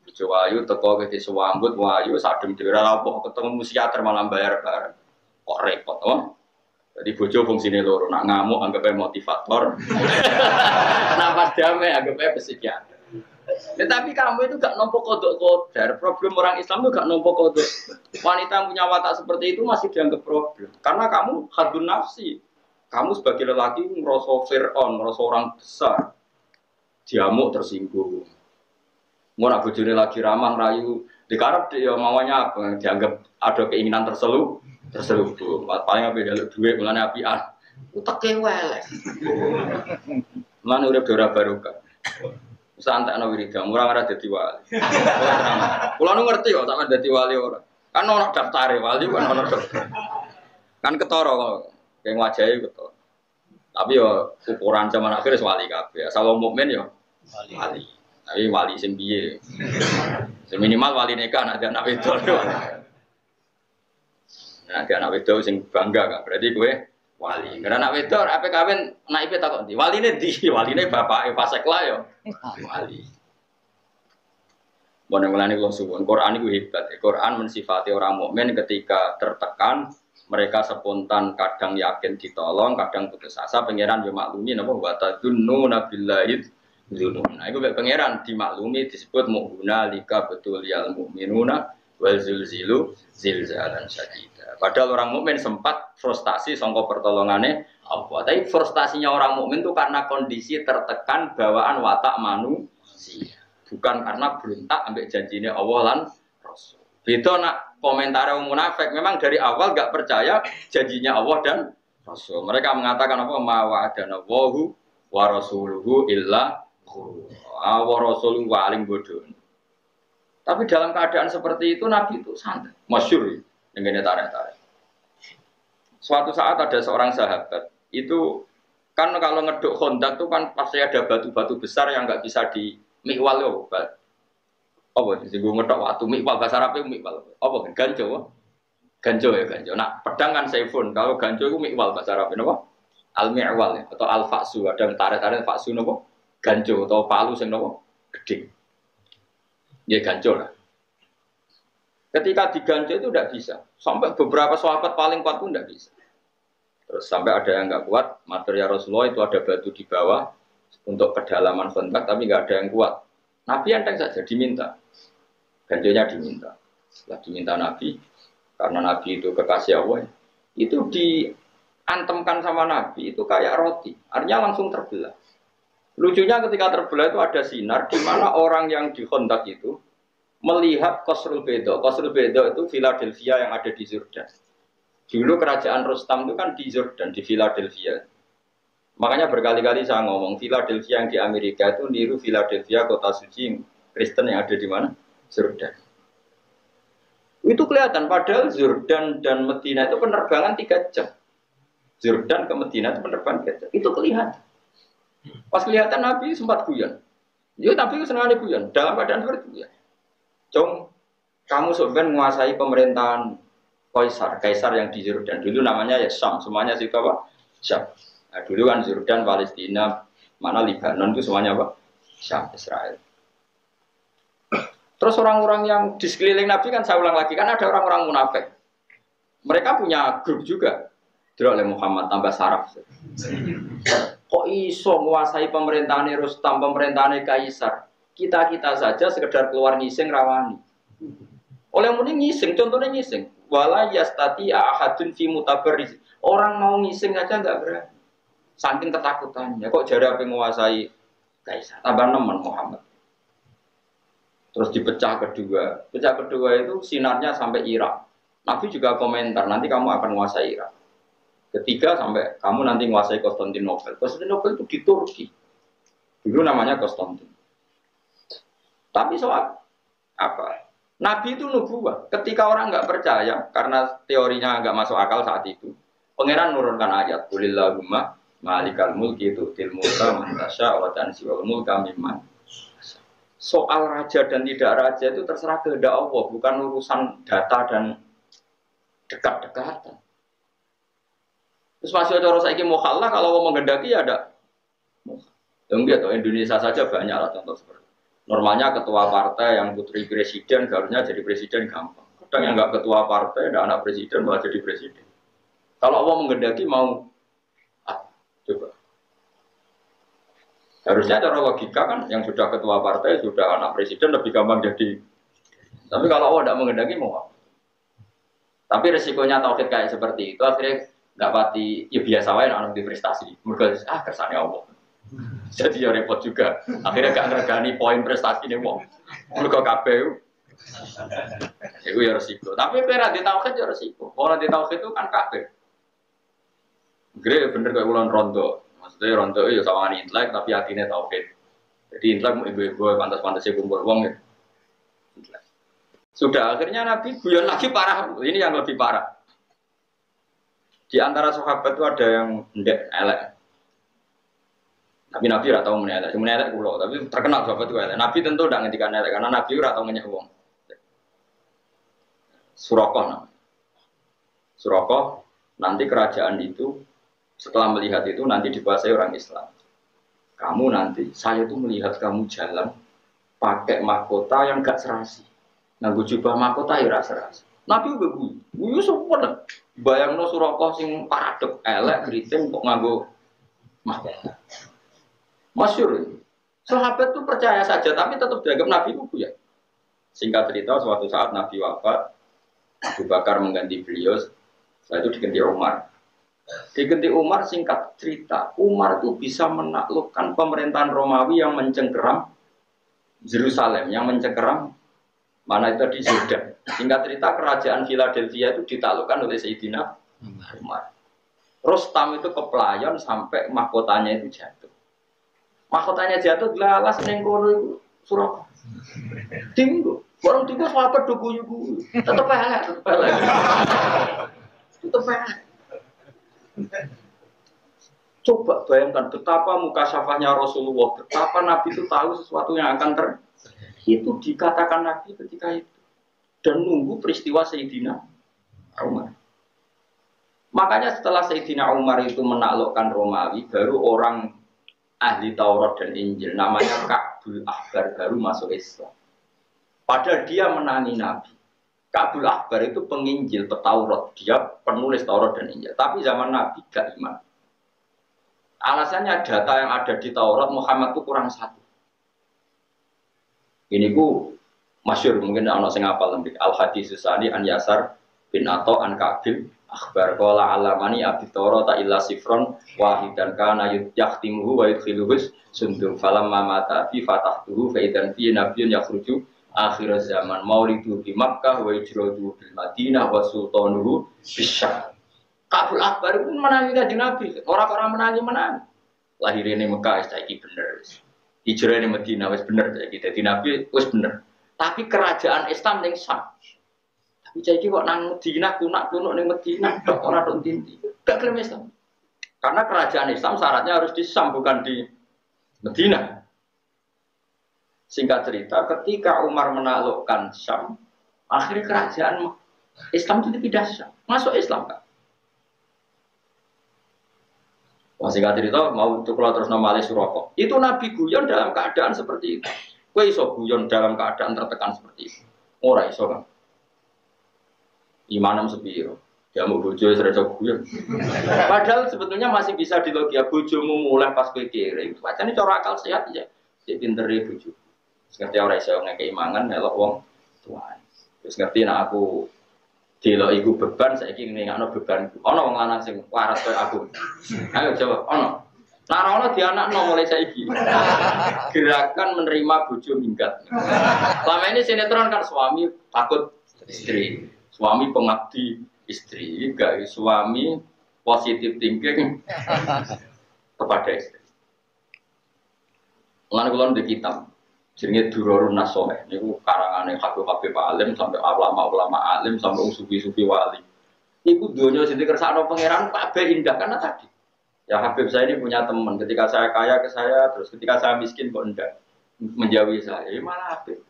Bojo ayu teko ke disewambut wayu sadem dhewe ora apa ketemu psikiater malah bayar bareng. Kok repot, oh? Jadi bojo fungsine loro, nak ngamuk anggapnya motivator. Nak pas damai anggapnya psikiater. Tetapi kamu itu gak nompo kodok kodar. Problem orang Islam itu gak nompo kodok. Wanita punya watak seperti itu masih dianggap problem. Karena kamu hadun nafsi. Kamu sebagai lelaki ngerasa Fir'aun, ngerasa orang besar. Diamuk tersinggung. Mau nak bojone lagi ramah rayu. Dikarep dia maunya apa? Dianggap ada keinginan terselubung. Paling apa jaluk duit mulane apian. Uteke welek. Mulane urip ora barokah. Santakno wiridan, ora ora dadi wali. Kula nu ngerti kok sampean dadi wali ora. Kan ono daftare wali kan ono daftar. Kan ketara kok. Kayak wajahe ketara. Tapi yo ukuran zaman akhir wis wali kabeh. Asal mukmin yo wali. Tapi wali sing piye? Seminimal wali nikah anak anak wedok. Nah, dia anak wedok sing bangga kan. Berarti kowe wali. Karena anak wedok ape kawin naipe takok ndi? Waline ndi? Waline bapake fasek lah yo. Wali. Bonen mulane kula suwun, Quran iku hebat. Quran mensifati orang mukmin ketika tertekan, mereka spontan kadang yakin ditolong, kadang putus asa, pangeran yo maklumi napa wa tadunnu billahi dzunun. Nah, iku pangeran dimaklumi disebut mu'minuna lika betul yal mu'minuna wal zulzilu zilzalan syadida. Padahal orang mukmin sempat frustasi sangka pertolongane Allah. Tapi frustasinya orang mukmin itu karena kondisi tertekan bawaan watak manusia, bukan karena berontak ambek janjine Allah lan Rasul. Beda nak komentar orang munafik, memang dari awal gak percaya janjinya Allah dan Rasul. Mereka mengatakan apa? Ma wa'adana Allahu wa rasuluhu illa wa rasuluhu wa alim bodoh. Tapi dalam keadaan seperti itu Nabi itu santai, masyhur dengan tarik-tarik. Suatu saat ada seorang sahabat itu kan kalau ngeduk Khandaq itu kan pasti ada batu-batu besar yang nggak bisa di mikwal yo. Apa sih gue ngeduk waktu mikwal bahasa Arab itu mikwal. Apa ganjo? Ganjo ya ganjo. Nah pedang kan saifun. Kalau ganjo itu mikwal bahasa Arab itu apa? Al mikwal ya, atau al faksu. Ada tarik-tarik faksu nopo? Ganjo atau palu sing nopo? Gede. Ya ganjo lah. Ketika diganjo itu tidak bisa. Sampai beberapa sahabat paling kuat pun tidak bisa. Terus sampai ada yang nggak kuat, material Rasulullah itu ada batu di bawah untuk kedalaman Khandaq, tapi nggak ada yang kuat. Nabi enteng saja diminta, ganjonya diminta. Setelah diminta Nabi, karena Nabi itu kekasih Allah, itu diantemkan sama Nabi itu kayak roti, artinya langsung terbelah. Lucunya ketika terbelah itu ada sinar di mana orang yang di Khandaq itu melihat Qasrul Bayda. Qasrul Bayda itu Philadelphia yang ada di Jordan. Dulu kerajaan Rustam itu kan di Jordan, di Philadelphia. Makanya berkali-kali saya ngomong, Philadelphia yang di Amerika itu niru Philadelphia kota suci Kristen yang ada di mana? Jordan. Itu kelihatan, padahal Jordan dan Medina itu penerbangan 3 jam. Jordan ke Medina itu penerbangan 3 jam. Itu kelihatan. Pas kelihatan Nabi sempat guyon. Ya Nabi itu senang guyon. Dalam keadaan seperti itu ya. Cung, kamu sebenarnya menguasai pemerintahan Kaisar yang di Jordan. Dulu namanya ya Syam. Semuanya sih apa? Syam. Nah, dulu kan Jordan, Palestina, mana Lebanon itu semuanya apa? Syam, Israel. Terus orang-orang yang di sekeliling Nabi kan saya ulang lagi kan ada orang-orang munafik. Mereka punya grup juga. Dulu oleh Muhammad tambah saraf. Kok iso menguasai pemerintahan Rustam, pemerintahan Kaisar? Kita saja sekedar keluar ngising rawani. Oleh muni ngising, contohnya ngising. Wala yastati ahadun fi mutabarriz. Orang mau ngising aja enggak berani. Saking ketakutannya. Kok jare menguasai Kaisar? Tambah nemen Muhammad. Terus dipecah kedua. Pecah kedua itu sinarnya sampai Irak. Nabi juga komentar, nanti kamu akan menguasai Irak. Ketiga sampai kamu nanti menguasai Konstantinopel. Konstantinopel itu di Turki. Dulu namanya Konstantin. Tapi soal apa? Nabi itu nubuwah. Ketika orang nggak percaya, karena teorinya nggak masuk akal saat itu, Pangeran nurunkan ayat, Qulillahumma malikal mulki tu'til mulka man tasya wa tanzi'ul mulka mimman. Soal raja dan tidak raja itu terserah kehendak Allah, bukan urusan data dan dekat-dekatan. Terus masih cara saiki mukhallah kalau mau menghendaki ya ada. Enggak tuh Indonesia saja banyak lah contoh seperti itu. Normalnya ketua partai yang putri presiden harusnya jadi presiden gampang. Kadang yang enggak ketua partai dan anak presiden malah jadi presiden. Kalau Allah menghendaki mau coba. Harusnya cara logika kan yang sudah ketua partai sudah anak presiden lebih gampang jadi. Tapi kalau Allah tidak menghendaki mau. Tapi resikonya tauhid kayak seperti itu akhirnya nggak pati ya biasa wae anak di prestasi. Mereka kersane Allah. Jadi ya repot juga. Akhirnya gak ngergani poin prestasi nih wong. Mereka KPU. Itu ya resiko. Tapi pera di tauhid ya resiko. Orang di tauhid itu kan kafir. Gede bener kayak ulang rondo. Maksudnya rondo ya sama intelek tapi hatinya tauhid. Jadi intelek ibu-ibu pantas-pantasnya kumpul wong ya. Sudah akhirnya Nabi guyon lagi parah. Ini yang lebih parah. Di antara sahabat itu ada yang ndek elek. Tapi Nabi ora tau menelek. Menelek kula, tapi terkenal sahabat itu elek. Nabi tentu ndak ngendikan elek karena Nabi ora tau ngenyek wong. Surakoh. Surakoh nanti kerajaan itu setelah melihat itu nanti dikuasai orang Islam. Kamu nanti, saya itu melihat kamu jalan pakai mahkota yang gak serasi. Nganggo jubah mahkota ya serasi. Nabi udah guyu semua. Bayangno Surakoh sing paradok elek kriting kok nganggo mahkota. Masyhur. Sahabat itu percaya saja tapi tetap dianggap Nabi itu ya. Singkat cerita suatu saat Nabi wafat, Abu Bakar mengganti beliau, setelah itu diganti Umar. Diganti Umar singkat cerita, Umar itu bisa menaklukkan pemerintahan Romawi yang mencengkeram Yerusalem, yang mencengkeram mana itu di Jordan. Singkat cerita kerajaan Philadelphia itu ditaklukkan oleh Sayyidina Umar. Rustam itu kepelayan sampai mahkotanya itu jatuh. Mahkotanya jatuh lalas ning kono iku Surakoh. Tinggu, orang tinggu sahabat do guyu-guyu. Tetep elek, tetep elek. Tetep elek. Coba bayangkan betapa muka syafahnya Rasulullah, betapa Nabi itu tahu sesuatu yang akan terjadi. Itu dikatakan Nabi ketika itu dan nunggu peristiwa Sayyidina Umar. Makanya setelah Sayyidina Umar itu menaklukkan Romawi, baru orang ahli Taurat dan Injil namanya Ka'bul Ahbar baru masuk Islam. Padahal dia menangi Nabi. Ka'bul Ahbar itu penginjil petaurat, dia penulis Taurat dan Injil. Tapi zaman Nabi gak iman. Alasannya data yang ada di Taurat Muhammad itu kurang satu. Ini ku Masyhur mungkin ana sing hafal lembik al hadis susani an Yasar bin Ato an Kabil akhbar qala alamani abitoro ta illa sifron wahidan kana yahtimuhu wa yudkhiluhus sundum falam mata fi fatahtuhu fa idan fi nabiyyun yakhruju akhir zaman maulidu di Makkah wa hijratu bil Madinah wa sultanuhu bisyam. Kabul akbar pun menangi kanjeng Nabi, orang-orang menangi. Lahirnya Mekah saiki bener wis. Hijrahnya Madinah wis bener saiki dadi Nabi wis bener. Tapi kerajaan Islam ning Syam. Tapi saiki kok nang Madinah kunak-kunuk ning Madinah tok ora tok ndi. Gak gelem Islam. Karena kerajaan Islam syaratnya harus di Syam bukan di Madinah. Singkat cerita, ketika Umar menaklukkan Syam, akhirnya kerajaan Islam itu dipindah Syam. Masuk Islam kan? Wah, singkat cerita mau tukul terus nama Ali Suroko. Itu Nabi guyon dalam keadaan seperti itu. Kowe iso guyon dalam keadaan tertekan seperti itu. Ora iso kan. Imanem sepiro. Dia mau bojo wis iso guyon. Padahal sebetulnya masih bisa dilogia bojomu mulai pas kowe kere. Pacane cara akal sehat ya. Cek pintere bojo. Wis ngerti ora iso ngekeki mangan melok wong tuane. Wis ngerti nek aku delok iku beban saiki ngene beban. Ana wong lanang sing waras koyo aku. Ayo jawab, ana. Nah, ono dianakno mulai saiki. Gerakan menerima bojo minggat. Selama ini sinetron kan suami takut istri, suami pengabdi istri, enggak suami positif thinking kepada istri. Lan kula ndek kitab jenenge Durarun Nasoeh niku karangane Habib Alim sampai ulama-ulama alim sampai sufi-sufi wali. Iku donya sing dikersakno pangeran kabeh indah karena tadi. Ya Habib saya ini punya teman, ketika saya kaya ke saya, terus ketika saya miskin kok enggak menjauhi saya. Ya malah Habib.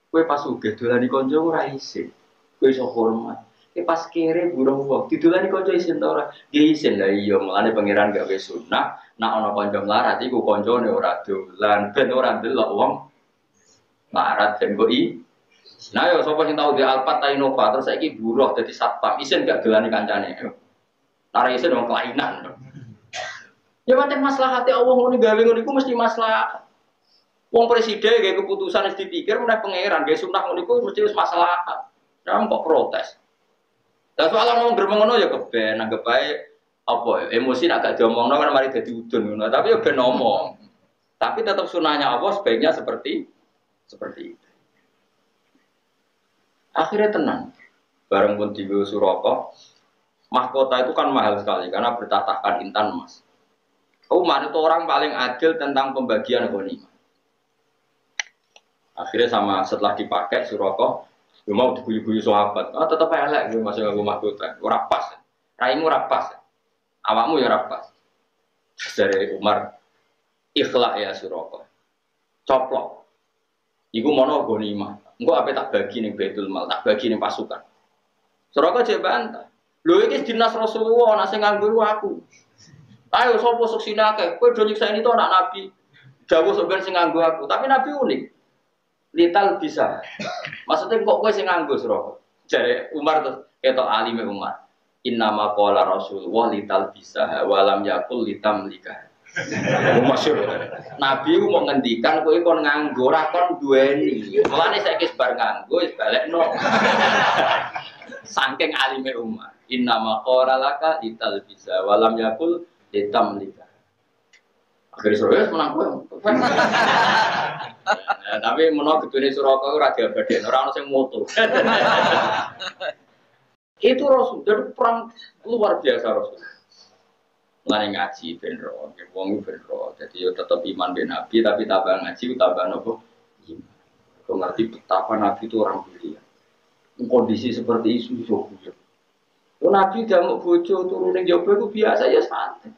Kowe pas sugih dolani kanca ora isin. Kowe iso hormat. Pas kere burung wong didolani kanca isin ta ora? Nggih isin lah iya, mulane pangeran gawe sunah, nek ana kanca mlarat iku kancane ora dolan, ben ora ndelok wong mlarat ben kok Nah yo sapa sing tau di Alphard ta Innova terus saiki buruh dadi satpam, isin gak dolani kancane. Ora isin wong kelainan. Ya pancen maslahate Allah ngono gawe ngono iku mesti maslahat. Wong presiden gawe keputusan wis dipikir meneh pangeran gawe sunah ngono iku mesti wis maslahat. Nah kok protes. Lah soal ngomong gremeng ngono ya keben anggap bae apa emosi nek gak diomongno kan mari dadi udun ngono. Tapi ya ben ngomong. Tapi tetap sunahnya Allah sebaiknya seperti itu. Akhirnya tenang. Bareng pun di Suroko, mahkota itu kan mahal sekali karena bertatahkan intan emas. Umar itu orang paling adil tentang pembagian ghanimah. Akhirnya setelah dipakai Suroko, dia mau diguyu-guyu sahabat. Tetap elek gue masih ngaku mahkota. Ora pas. Raimu ora pas. Awakmu ya ora pas. Dari Umar, ikhlak ya Suroko. Coplok. Iku mono ghanimah. Engko ape tak bagi ning Baitul Mal, tak bagi ning pasukan. Suroko jek bantah. Lho iki dinas Rasulullah ana sing nganggo aku. Ayo sapa suksine akeh, kowe do nyiksa ini to anak Nabi. Dawuh sampeyan sing nganggo aku, tapi Nabi unik. Lital bisa. Maksudnya kok kowe sing nganggo Suroko. Jare Umar terus ketok alime Umar. Innama qala Rasulullah lital bisa wa lam yakul litamlika. Masyhur. Nabi ku mau ngendikan kowe kon nganggo ora kon duweni. Mulane saiki bar nganggo wis balekno. Saking alime Umar. Innama qala laka lital bisa wa lam yakul hitam liga. Akhirnya Surabaya menang kowe. Tapi menang gedune Surabaya ora diabadeni, ora ono sing moto. Itu Rasul, jadi perang luar biasa Rasul. Lan ngaji ben ro, wong ben ro. Jadi yo tetep iman ben Nabi tapi tambah ngaji tambah nopo? Iman. Kok ngerti betapa Nabi itu orang mulia. Kondisi seperti itu yo. Nabi damuk bojo turun ning jaba iku biasa ya santai.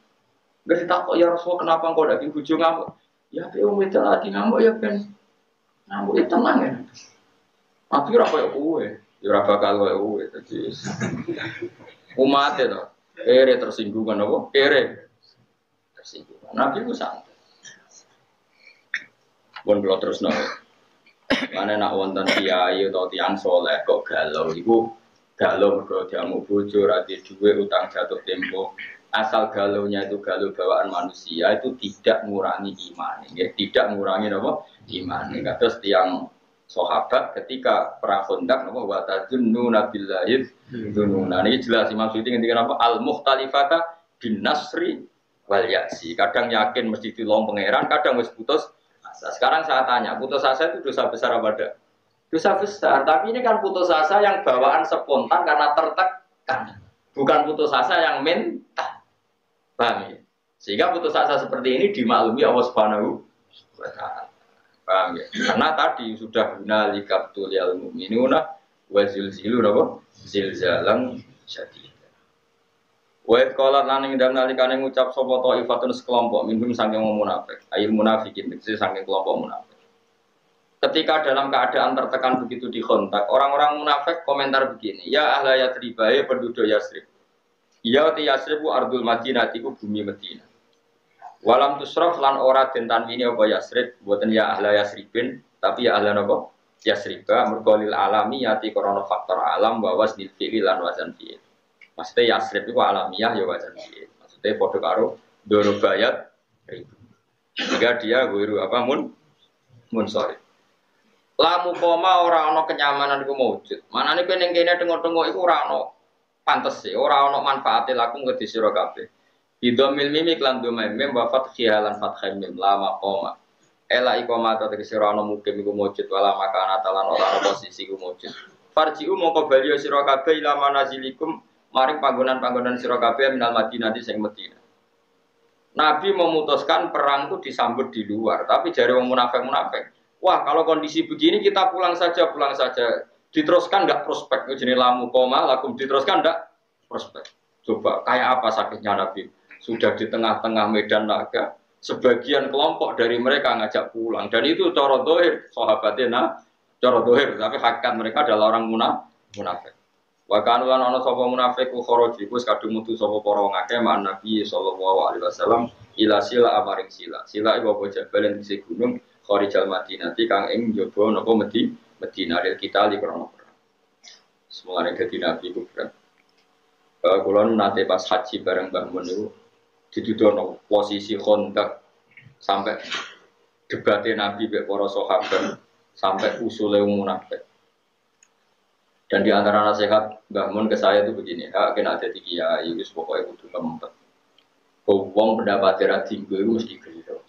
Gak ditakok ya Rasul kenapa engkau daging bojo ngamuk? Ya wong wedok lagi ngamuk ya ben ngamuk itu tenang ya. Nabi ora koyo kowe, ya ora bakal koyo kowe dadi umat itu. Kere tersinggung kan apa? Kere tersinggung. Nabi ku santai. Bon kula terusno. Mane nak wonten kiai utawa tiyang saleh kok galau iku galau mergo diamuk bojo ra duwe utang jatuh tempo. Asal galaunya itu galau bawaan manusia itu tidak mengurangi iman, ya tidak mengurangi apa? Iman. Terus tiang sahabat ketika perang Khandaq napa wa tazunnuna billahi dzununa. Ini jelas Imam Suyuti ngendikan apa al-mukhtalifata bin nasri wal ya'si. Kadang yakin mesti ditolong pangeran, kadang wis putus asa. Sekarang saya tanya, putus asa itu dosa besar apa enggak? Dosa besar, tapi ini kan putus asa yang bawaan spontan karena tertekan. Bukan putus asa yang mental. Paham ya? Sehingga putus asa seperti ini dimaklumi Allah Subhanahu wa taala. Paham ya? Karena tadi sudah hunalikabtul mu'minuna wa zilzilu napa? Zilzalan syadid. Wa qala lan ing dalem nalikane ngucap sapa taifatun sekelompok minhum saking munafik. Ayil munafikin tegese saking kelompok munafik. Ketika dalam keadaan tertekan begitu di Khandaq, orang-orang munafik komentar begini, ya ahla Yatsrib, penduduk Yatsrib. Ya ti Yatsrib ardul Madinah iku bumi Madinah. Walam tusraf lan ora den tanwini apa Yatsrib, boten ya ahla Yatsribin, tapi ya ahla napa? Yatsriba mergo lil alami yati krana faktor alam wa wasnil fi'il lan wazan fi'il. Maksudnya Yatsrib iku alamiah ya wazan fi'il. Maksudnya padha karo dorobayat ribu. Jika dia guru apa mun sorry. Lamu koma ora ana kenyamanan iku maujud. Manane kowe ning kene tengok-tengok iku ora ana pantes e, ora ana manfaate lakum kedhi sira kabeh. Idzamil mim iklan domem wa fathihalan fathim mim lama koma. Ela ikoma ta tegese ora ana mukim iku maujud wala makana talan ora ana posisi iku maujud. Farji'u mongko bali sira kabeh ila manazilikum maring panggonan-panggonan sira kabeh minal Madinah sing Madinah. Nabi memutuskan perang itu disambut di luar, tapi jare wong munafik-munafik wah, kalau kondisi begini kita pulang saja. Diteruskan enggak prospek? Jenis lamu koma, lakum diteruskan enggak prospek? Coba, kayak apa sakitnya Nabi? Sudah di tengah-tengah medan laga, sebagian kelompok dari mereka ngajak pulang. Dan itu cara dohir, sahabatnya cara dohir. Tapi hakikat mereka adalah orang munafik. Wakan ulan ana sapa munafik ku kharaji wis kadung mutu sapa para wong akeh man Nabi sallallahu alaihi wasallam ila sila amaring sila. Sila iku apa jabalen di gunung Kharijal Madinah kang ing njaba napa Madinah ril kita li krono perang. Semulane dadi nabi ku berat. Kula nate pas haji bareng Mbah Mun niku dituduhno posisi Khandaq sampai debate nabi mek para sahabat sampai usule munafik. Dan di antara nasihat Mbah Mun ke saya itu begini, kena ada tiga kiai wis pokoke kudu ngempet. Wong pendapat ra tinggu iku mesti gelo.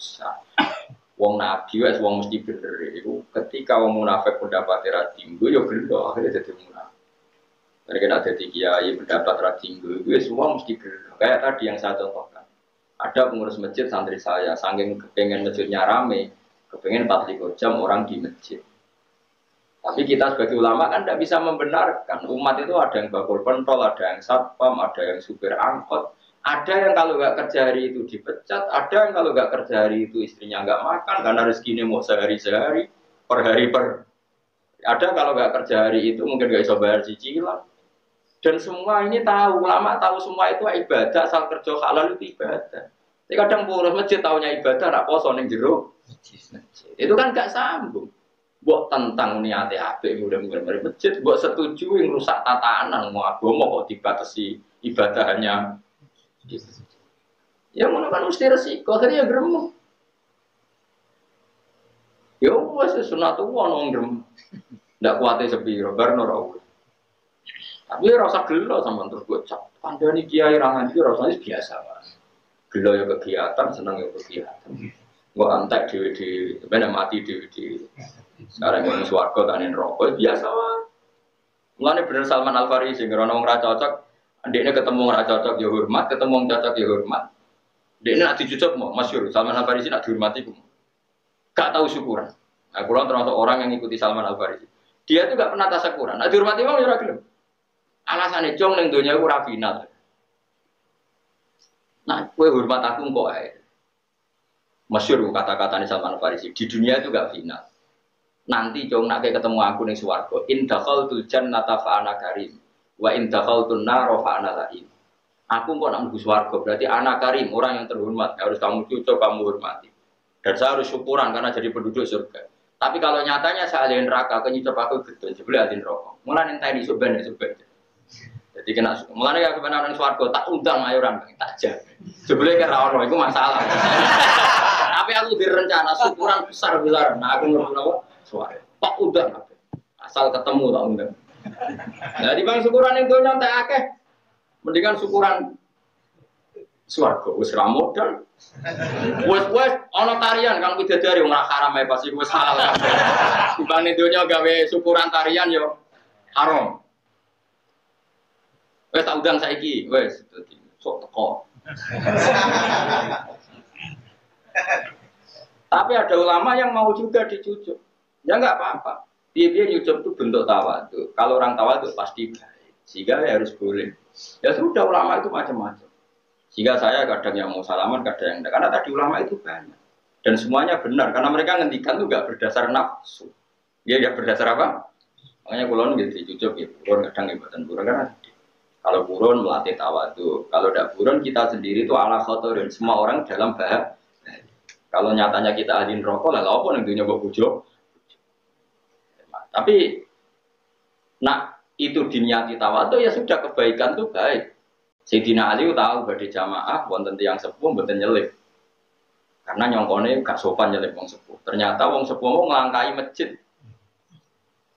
Wong nabi wis wong mesti bener iku ketika wong munafik pendapat ra tinggu ya gelo akhirnya dadi munafik. Mereka ada tiga kiai pendapat ra tinggu iku semua mesti gelo. Kayak tadi yang saya contohkan. Ada pengurus masjid santri saya saking kepengen masjidnya rame, kepengen 4 jam orang di masjid. Tapi kita sebagai ulama kan tidak bisa membenarkan. Umat itu ada yang bakul pentol, ada yang satpam, ada yang supir angkot. Ada yang kalau nggak kerja hari itu dipecat, ada yang kalau nggak kerja hari itu istrinya nggak makan karena rezekinya mau sehari-sehari, per hari per. Ada kalau nggak kerja hari itu mungkin nggak bisa bayar cicilan. Dan semua ini tahu, ulama tahu semua itu ibadah, asal kerja halal itu ibadah. Tapi kadang pengurus masjid tahunya ibadah, rak poso ning jero. Itu kan nggak sambung. Buat tentang niate apik mudah-mudahan masjid, buat setuju yang rusak tatanan mau agama kok dibatasi ibadahnya. Ya mana kan mesti resiko, akhirnya gremeng. Ya wes sunatullah nong gremeng. Ndak kuate sepiro barno ra. Tapi rasa gelo sama terus gocap. Pandani kiai rangan iki rasane biasa Mas. Gelo ya kegiatan, seneng ya kegiatan. Mbok antek dhewe-dhewe, ben mati dhewe-dhewe. Sekarang ngene swarga tanen rokok biasa wae. Mulane bener Salman Al Farisi ngerono wong ra cocok, ndekne ketemu wong ra cocok ya hormat, ketemu wong cocok ya hormat. Ndekne nak dicucuk mau masyhur Salman Al Farisi nak dihormati ku. Gak tahu syukuran. Nah, kula termasuk orang yang ikuti Salman Al Farisi. Dia itu gak pernah tasakuran. Nak dihormati wong ya ora gelem. Alasane jong ning donya iku ora final. Nah, kowe hormat aku kok ae. Masyhur kata-katane Salman Al Farisi, di dunia itu gak final. Nanti jong nak ketemu aku ning swarga, in dakhaltul jannata fa ana karim wa in dakhaltun nar fa ana lain. Aku kok nak mlebu swarga berarti ana karim, orang yang terhormat, harus kamu cucuk, kamu hormati. Dan saya harus syukuran karena jadi penduduk surga. Tapi kalau nyatanya saya ahli neraka, kenyucap aku gedhe jebule ahli neraka. Mulane enteni soben. Jadi kena mulane ya kebenaran ning swarga tak undang ayoran tak jak. Jebule kira ono iku masalah. Tapi aku direncana syukuran besar-besaran. Nah aku ngerti apa? tok udah asal ketemu tak undang. Nah, di bang syukuran itu nyantai akeh, mendingan syukuran swarga wis ra modal. Wes ana tarian kang bidadari ora haram ae pasti wis halal kabeh. Dibanding donya gawe syukuran tarian yo haram. Wes tak undang saiki, wes sok teko. Tapi ada ulama yang mau juga dicucuk. Ya enggak apa-apa. Dia nyucuk itu bentuk tawadhu. Kalau orang tawadhu pasti baik. Sehingga ya harus boleh. Ya sudah ulama itu macam-macam. Sehingga saya kadang yang mau salaman, kadang yang enggak. Karena tadi ulama itu banyak. Dan semuanya benar. Karena mereka ngendikan itu enggak berdasar nafsu. Dia enggak berdasar apa? Makanya kulon gitu dicucuk ya. Kulon kadang ibatan burun. Karena kalau burun melatih tawadhu. Kalau tidak burun kita sendiri itu ala khotorin. Semua orang dalam bahaya. Kalau nyatanya kita ahli rokok, lah apa yang nyoba bujuk? Tapi, nak itu diniati tawadhu ya sudah kebaikan itu baik. Sayyidina Ali tahu badhe jamaah wonten tiyang sepuh mboten nyelip. Karena nyongkone gak sopan nyelip wong sepuh. Ternyata wong sepuh mau nglangkai masjid.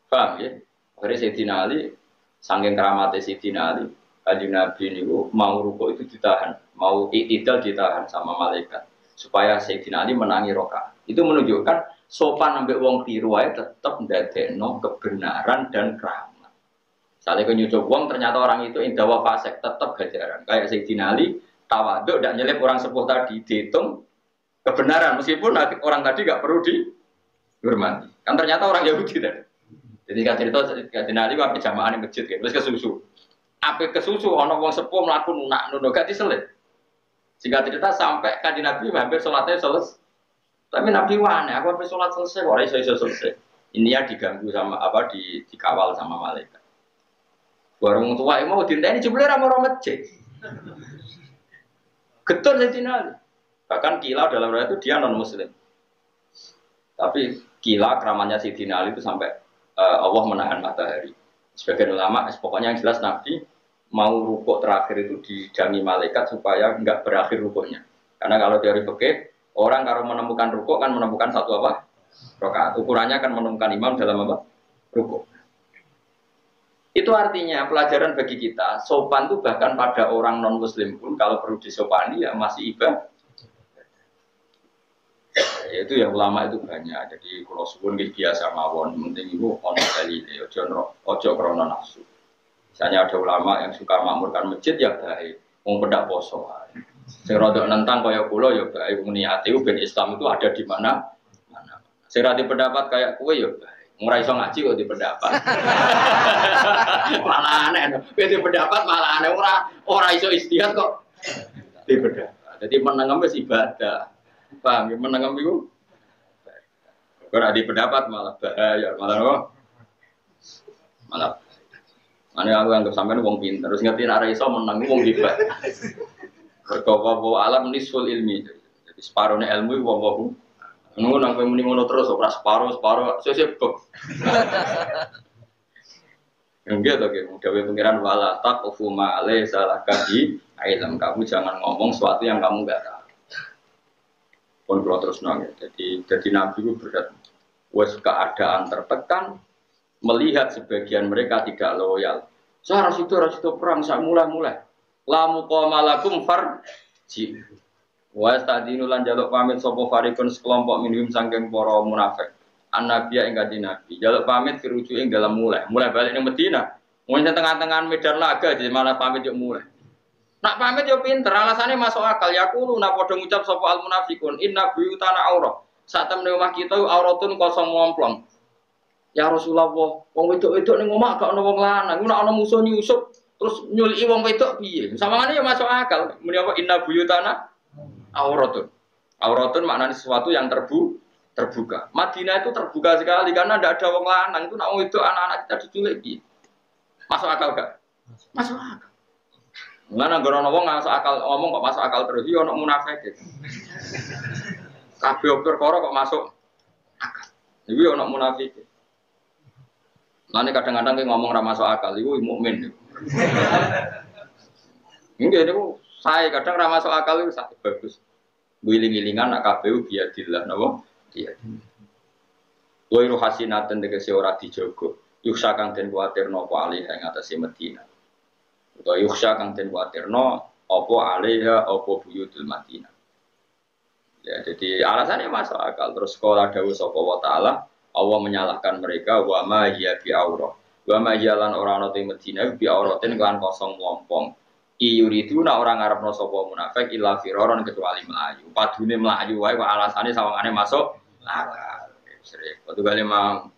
Paham ya? Akhirnya Sayyidina Ali saking keramate Sayyidina Ali, Kanjeng Nabi niku mau rukuk itu ditahan, mau iktidal ditahan sama malaikat supaya Sayyidina Ali menangi rakaat. Itu menunjukkan sopan ambek wong tiru wae tetep ndadekno kebenaran dan keramat. Misalnya nyucuk wong ternyata orang itu indah wa fasik tetep gajaran. Kayak Sayyidina Ali tawadhu ndak nyelip orang sepuh tadi dihitung kebenaran meskipun orang tadi enggak perlu dihormati. Kan ternyata orang Yahudi tadi. Jadi kan cerita Sayyidina Ali wae jamaah ning masjid terus kesusu. Ape kesusu ana wong sepuh mlaku nunak nuno gak diselip. Singkat cerita sampai Kanjeng Nabi hampir sholatnya selesai. Tapi Nabi wane, aku habis sholat selesai, orang iso selesai. Ini ya diganggu sama apa dikawal sama malaikat. Warung tua mau dinteni jebule ra mau masjid. Getun Sayyidina Ali. Bahkan Kila dalam riwayat itu dia non muslim. Tapi Kila keramannya Sayyidina Ali itu sampai Allah menahan matahari. Sebagian ulama, pokoknya yang jelas Nabi mau rukuk terakhir itu didangi malaikat supaya enggak berakhir rukuknya. Karena kalau teori fikih, orang kalau menemukan rukuk kan menemukan satu apa? Rakaat. Ukurannya kan menemukan imam dalam apa? Rukuk. Itu artinya pelajaran bagi kita, sopan itu bahkan pada orang non muslim pun kalau perlu disopani ya masih ibadah. Itu yang ulama itu banyak. Jadi kalau suwun biasa mawon, penting itu ono dalile, ojo krana nafsu. Misalnya ada ulama yang suka makmurkan masjid ya baik, wong pedak poso. Sing rada nentang kaya kula ya baik, wong niate ben Islam itu ada di mana? Mana. Sing rada pendapat kayak kowe ya baik. Ora iso ngaji kok di pendapat. Malah aneh. Di pendapat malah aneh ora iso istihad kok di pendapat. Jadi menengem wis ibadah. Paham ya menengem iku? Ora di pendapat malah bahaya, malah apa? Malah ane aku anggap sampean wong pinter, terus ngerti nek iso menang wong hebat. Berkowo alam nisful ilmi. Jadi separone ilmu wong ngono nang kowe muni ngono terus ora separo sesebek. Enggak to ge gawe pengiran wala taqfu ma alaysa lakadi ilm. Kamu jangan ngomong sesuatu yang kamu enggak tahu. Pun kalau terus nang jadi nabi itu berat. Wes keadaan tertekan melihat sebagian mereka tidak loyal. Harus itu perang saya mulai. Lamu qamalakum farji. Wa stadinulan jaluk pamit sapa farikun sekelompok minhum saking para munafik. An-nabiya ing kanjeng Nabi. Jaluk pamit dirujuk ing dalam mulai balik ning Madinah. Mun tengah-tengah medan laga jadi malah pamit yo mulai. Nak pamit yo pinter, alasannya masuk akal. Yaqulu na padha ngucap sapa al munafiqun inna buyutana aurah. Saat temne omah kita auratun kosong momplong. Ya Rasulullah, wong wedok-wedok ning omah gak ono wong lanang, nek ana musuh nyusup terus nyuliki wong wedok piye? Samangane ya masuk akal. Muni apa inna buyutana auratun. Auratun maknanya sesuatu yang terbuka. Madinah itu terbuka sekali karena tidak ada wong lanang. Itu nak wong wedok anak-anak kita diculik piye? Masuk akal gak? Masuk akal. Mana gorono wong masuk akal ngomong kok masuk akal terus yo ono munafik. Kabeh perkara kok masuk akal. Iki ono munafik. Nanti kadang-kadang kita ngomong ramah soal akal, itu mukmin. Enggak, itu saya kadang ramah soal akal itu sangat bagus. Wiling-wilingan nak KPU biadillah, napa? Iya. Wairu hasinaten tegese ora dijogo. Yuksa kang den kuwatirno apa alih ing atase Madinah. Utawa yuksa kang den kuwatirno apa alaiha apa buyutul Madinah. Ya, jadi alasannya masuk akal. Terus sekolah dawuh sapa wa taala, Allah menyalahkan mereka wa ma hiya bi aurah. Wa ma hiya lan ora ana te Madinah bi auratin kan kosong lompong. Iyuridu nak orang ngarepno sapa munafik illa firaron kecuali melayu. Padune melayu wae kok alasane sawangane masuk akal. Sering. Waktu kali mang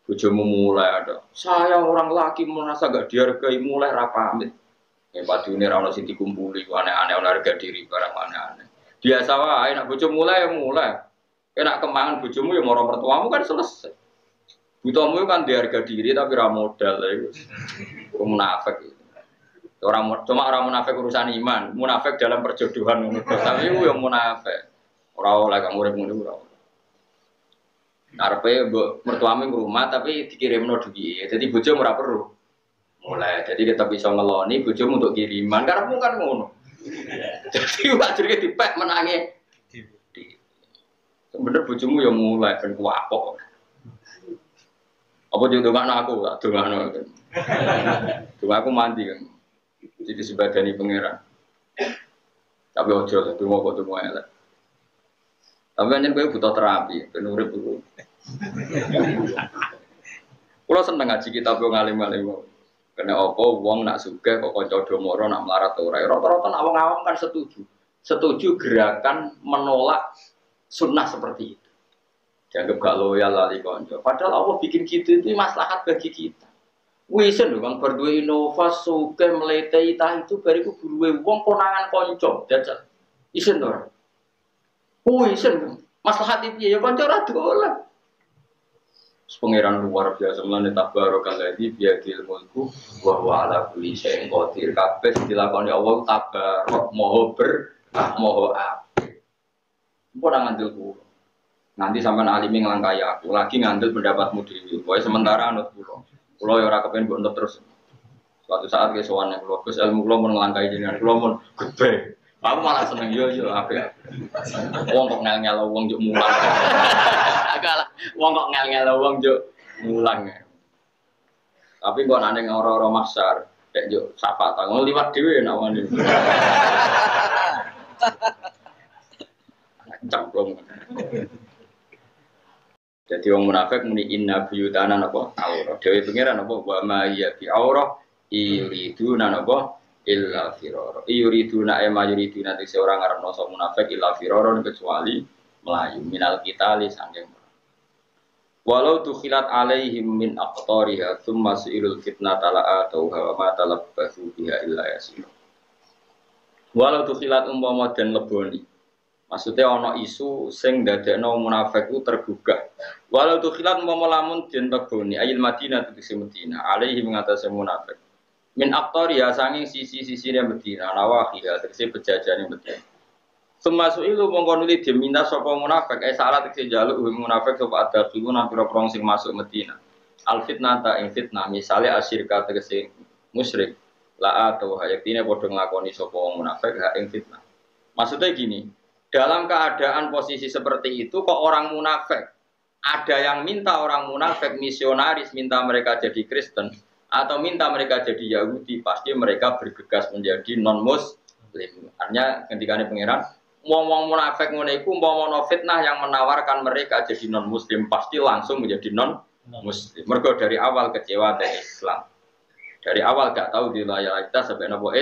bojomu mulai ada. Saya orang laki merasa gak dihargai mulai rapamit. Ya padune ra ono sing dikumpuli aneh-aneh ono harga diri barang aneh-aneh. Biasa wae nek bojomu mulai ya mulai. Kena kemangan bojomu ya moro mertuamu kan selesai. Butuhmu kan diharga diri tapi ra modal iku. Munafik. Cuma orang munafik urusan iman, munafik dalam perjodohan ngono. Tapi iku ya munafik. Ora oleh kang urip ngono ora. Karepe mbok mertuame rumah tapi dikirimno duit. Jadi bojomu ora perlu. Mulai jadi kita bisa ngeloni bojomu untuk kiriman karepmu kan ngono. Jadi wajire dipek menangi. Bener bojomu ya mulai ben kuwapok. Apa dongakno aku, tak dongakno. Dongak aku mandi kan. Jadi sebadani pangeran. Tapi ojo lah, donga kok donga elek. Tapi anjen kowe butuh terapi, ben urip iku. Kulo seneng ngaji kitab wong alim-alim. Kena apa wong nak sugih kok kanca do moro nak melarat ora. Rata-rata nak wong awam kan setuju. Setuju gerakan menolak sunnah seperti itu. Dianggap gak loyal lali kanca. Padahal Allah bikin gitu itu maslahat bagi kita. Wisen lho Bang berduwe inovasi sugih mletei ta itu bariku buruwe wong konangan kanca. Jajal. Isen to ora? Wisen maslahat piye ya kanca ora dolan. Pangeran luar biasa mulane tabarakalladzi biyadil mulku wa huwa ala kulli syai'in qadir. Kabeh dilakoni Allah tabarok maha berkah maha apik. Mbok nang ngandel kula. Nanti sampean alimi nglangkai aku, lagi ngandel pendapatmu dhewe. Pokoke sementara anut kula. Kula ya ora kepen mbok terus. Suatu saat ke sowan nek kula Gus ilmu kula mun nglangkai jenengan kula mun gede. Aku malah seneng yo apik. Wong kok ngel-ngel wong njuk mulang. Agak lah, wong kok ngel-ngel wong njuk mulang. Tapi kok nane ora-ora maksar, nek njuk sapa ta ngono liwat dhewe nek wani. Cemplung. Jadi wong munafik muni inna buyutana napa aurah. Dewe pengiran napa wa ma ya bi aurah yuriduna napa illa firara. Yuriduna ema yuriduna te orang ngarepno sok munafik illa firara kecuali melayu minal kita li sanging. Walau tukhilat alaihim min aqtariha thumma su'ilul fitnata la'atau wa ma talabbasu biha illa yasir. Walau tukhilat umpama den leboni. Maksudnya ana isu sing dadekno munafik ku tergugah. Walau tukhilat umpama lamun den leboni ayil Madinah tegese Madinah alaihim ngatasé munafik. Min aqtariha sanging sisi-sisine Madinah nawahiha tegese pejajane Madinah. Semasuilu mongko nuli diminta sapa munafik salat sing njaluk munafik sapa ada fiku nang pira-pira sing masuk Madinah. Al fitnah ta ing fitnah misale asyirka tegese musyrik la atau hayaktine padha nglakoni sapa munafik ha ing fitnah. Maksudnya gini, dalam keadaan posisi seperti itu kok orang munafik ada yang minta orang munafik misionaris minta mereka jadi Kristen atau minta mereka jadi Yahudi pasti mereka bergegas menjadi non muslim. Artinya ketika pangeran wong munafik ngono iku umpama fitnah yang menawarkan mereka jadi non muslim pasti langsung menjadi non muslim. Mergo dari awal kecewa dengan Islam. Dari awal gak tahu di loyalitas sampai napa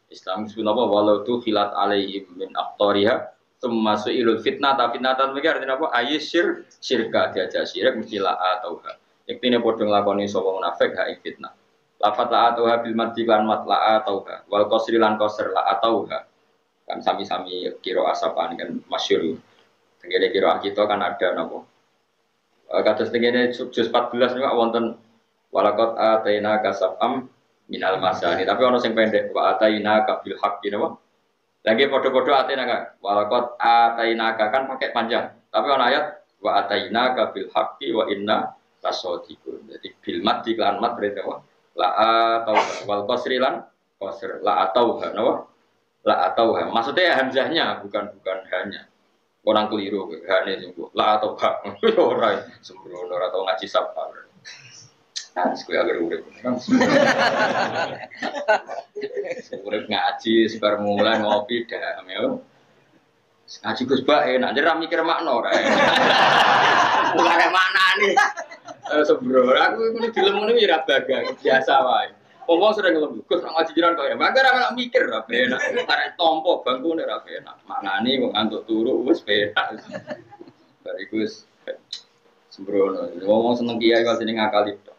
Islam sunapa walau tu khilat alaihim min aqtariha tsumma su'ilul fitnah ta fitnatan iki artine apa ayyir syirka diajak syirik mesti la atauha. Yektine padha nglakoni sapa munafik ha ing fitnah. Lafat la atauha bil madhi lan mat la atauha wal qasri lan qasr la atauha. Kan sami-sami kira asapan kan masyhur. Tengene kira kita kan ada napa. Kados tengene juz 14 niku wonten walaqad ataina kasabam minal masani tapi ono sing pendek wa ataina kabil haqqi napa. Lagi padha-padha ataina ka walaqad ataina kan pakai panjang. Tapi ono ayat wa ataina kabil haqqi wa inna lasadiqun. Jadi bil mad iklan mat berarti apa? La atau wal qasri lan qasr la atau napa? La atau maksudnya hamzahnya bukan hanya Orang keliru, hane sungguh. Lah atau hak, ora sembrono ora tau ngaji sabar. Nah, sekali agar urip. Urip ngaji, sebar mulai ngopi dah, ya. Ngaji Gus Bak enak, jadi mikir makna ora. Bukan makna nih. Sembrono, aku ini film ini ora baga, biasa wae. Ngomong sering ngelem, Gus ngaji jiran kok ya. Mangga ora mikir ora enak. Arek tompo bangkune ora enak. Maknane kok ngantuk turu wis enak. Barikus sembrono. Ngomong seneng kiai kok sini ngakali tok.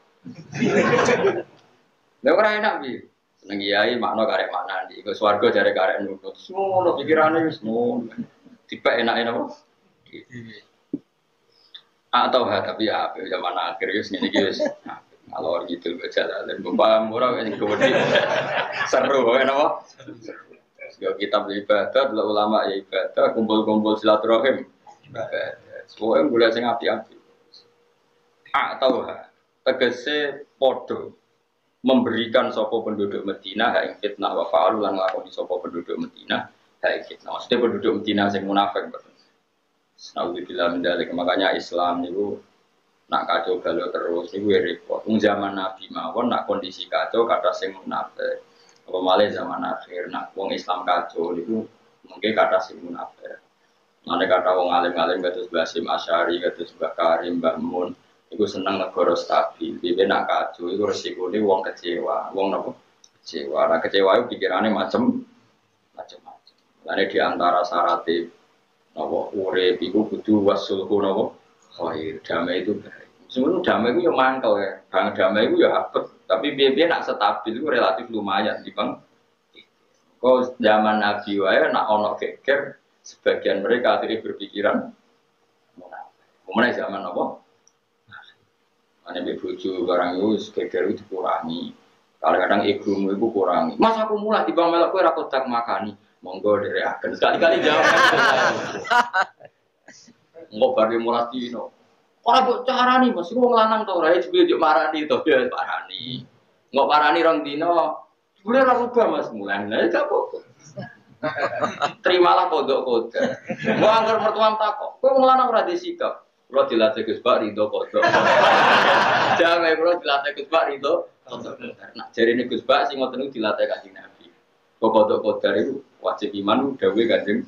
Lha ora enak piye? Seneng kiai makna karek maknane. Iku swarga jare karek nutut. Ngono pikirane wis ngono. Tipe enake napa? Atau tapi ya zaman akhir wis ngene iki wis kalau gitu berjalan dan paham orang yang kemudian seru kan apa? Sekarang kitab ibadah, dulu ulama ya ibadah, kumpul-kumpul silaturahim ibadah. Semua yang boleh sing api-api. Atau tegese podo memberikan sopo penduduk Medina hak fitnah wa fa'alu lan nglakoni sopo penduduk Medina hak fitnah. Maksudnya penduduk Medina sing munafik betul. Nauzubillah min dzalik. Makanya Islam niku nak kacau galau terus niku repot. Zaman Nabi mawon nak kondisi kacau kata sing munafik. Apa malih zaman akhir nak wong Islam kacau niku mungkin kata sing munafik. Mane kata wong alim-alim kados Basim Asy'ari, kados Mbah Karim, Mbah Mun, iku seneng negara stabil. Dhewe nak kacau iku resikone wong kecewa. Wong napa? Kecewa. Nah kecewa itu pikirannya macam-macam. Lane di antara syarat napa urip iku kudu wasulhu napa? Khair. Damai itu baik. Sebenarnya damai itu ya mangkel ya. Bang damai itu ya apet. Tapi biar nak stabil itu relatif lumayan di bang. Kau zaman Nabi wae nak ono geger. Sebagian mereka akhirnya berpikiran mengenai zaman apa? Ane bebuju barang itu geger itu dikurangi. Kadang-kadang egomu itu kurangi. Mas aku mulai di bang melok kue rakot tak makani. Monggo dari akan sekali-kali jawab. Enggak bagi mulai dino. Orang buat cara nih masih mau ngelanang tau rai juga juk marani tuh ya parani. Enggak parani rong dino. Boleh rubah mas mulai. Nah itu apa? Terimalah kodok-kodok. Mau angker mertuam takok. Kau ngelanang ora disikap. Kulo dilatih Gus Bak rido kodok. Jangan kulo dilatih Gus Bak rido kodok. Nah, jarine Gus Bak sing ngoten niku dilatih Kanjeng Nabi. Kok kodok-kodok iku wajib iman dawuhe Kanjeng.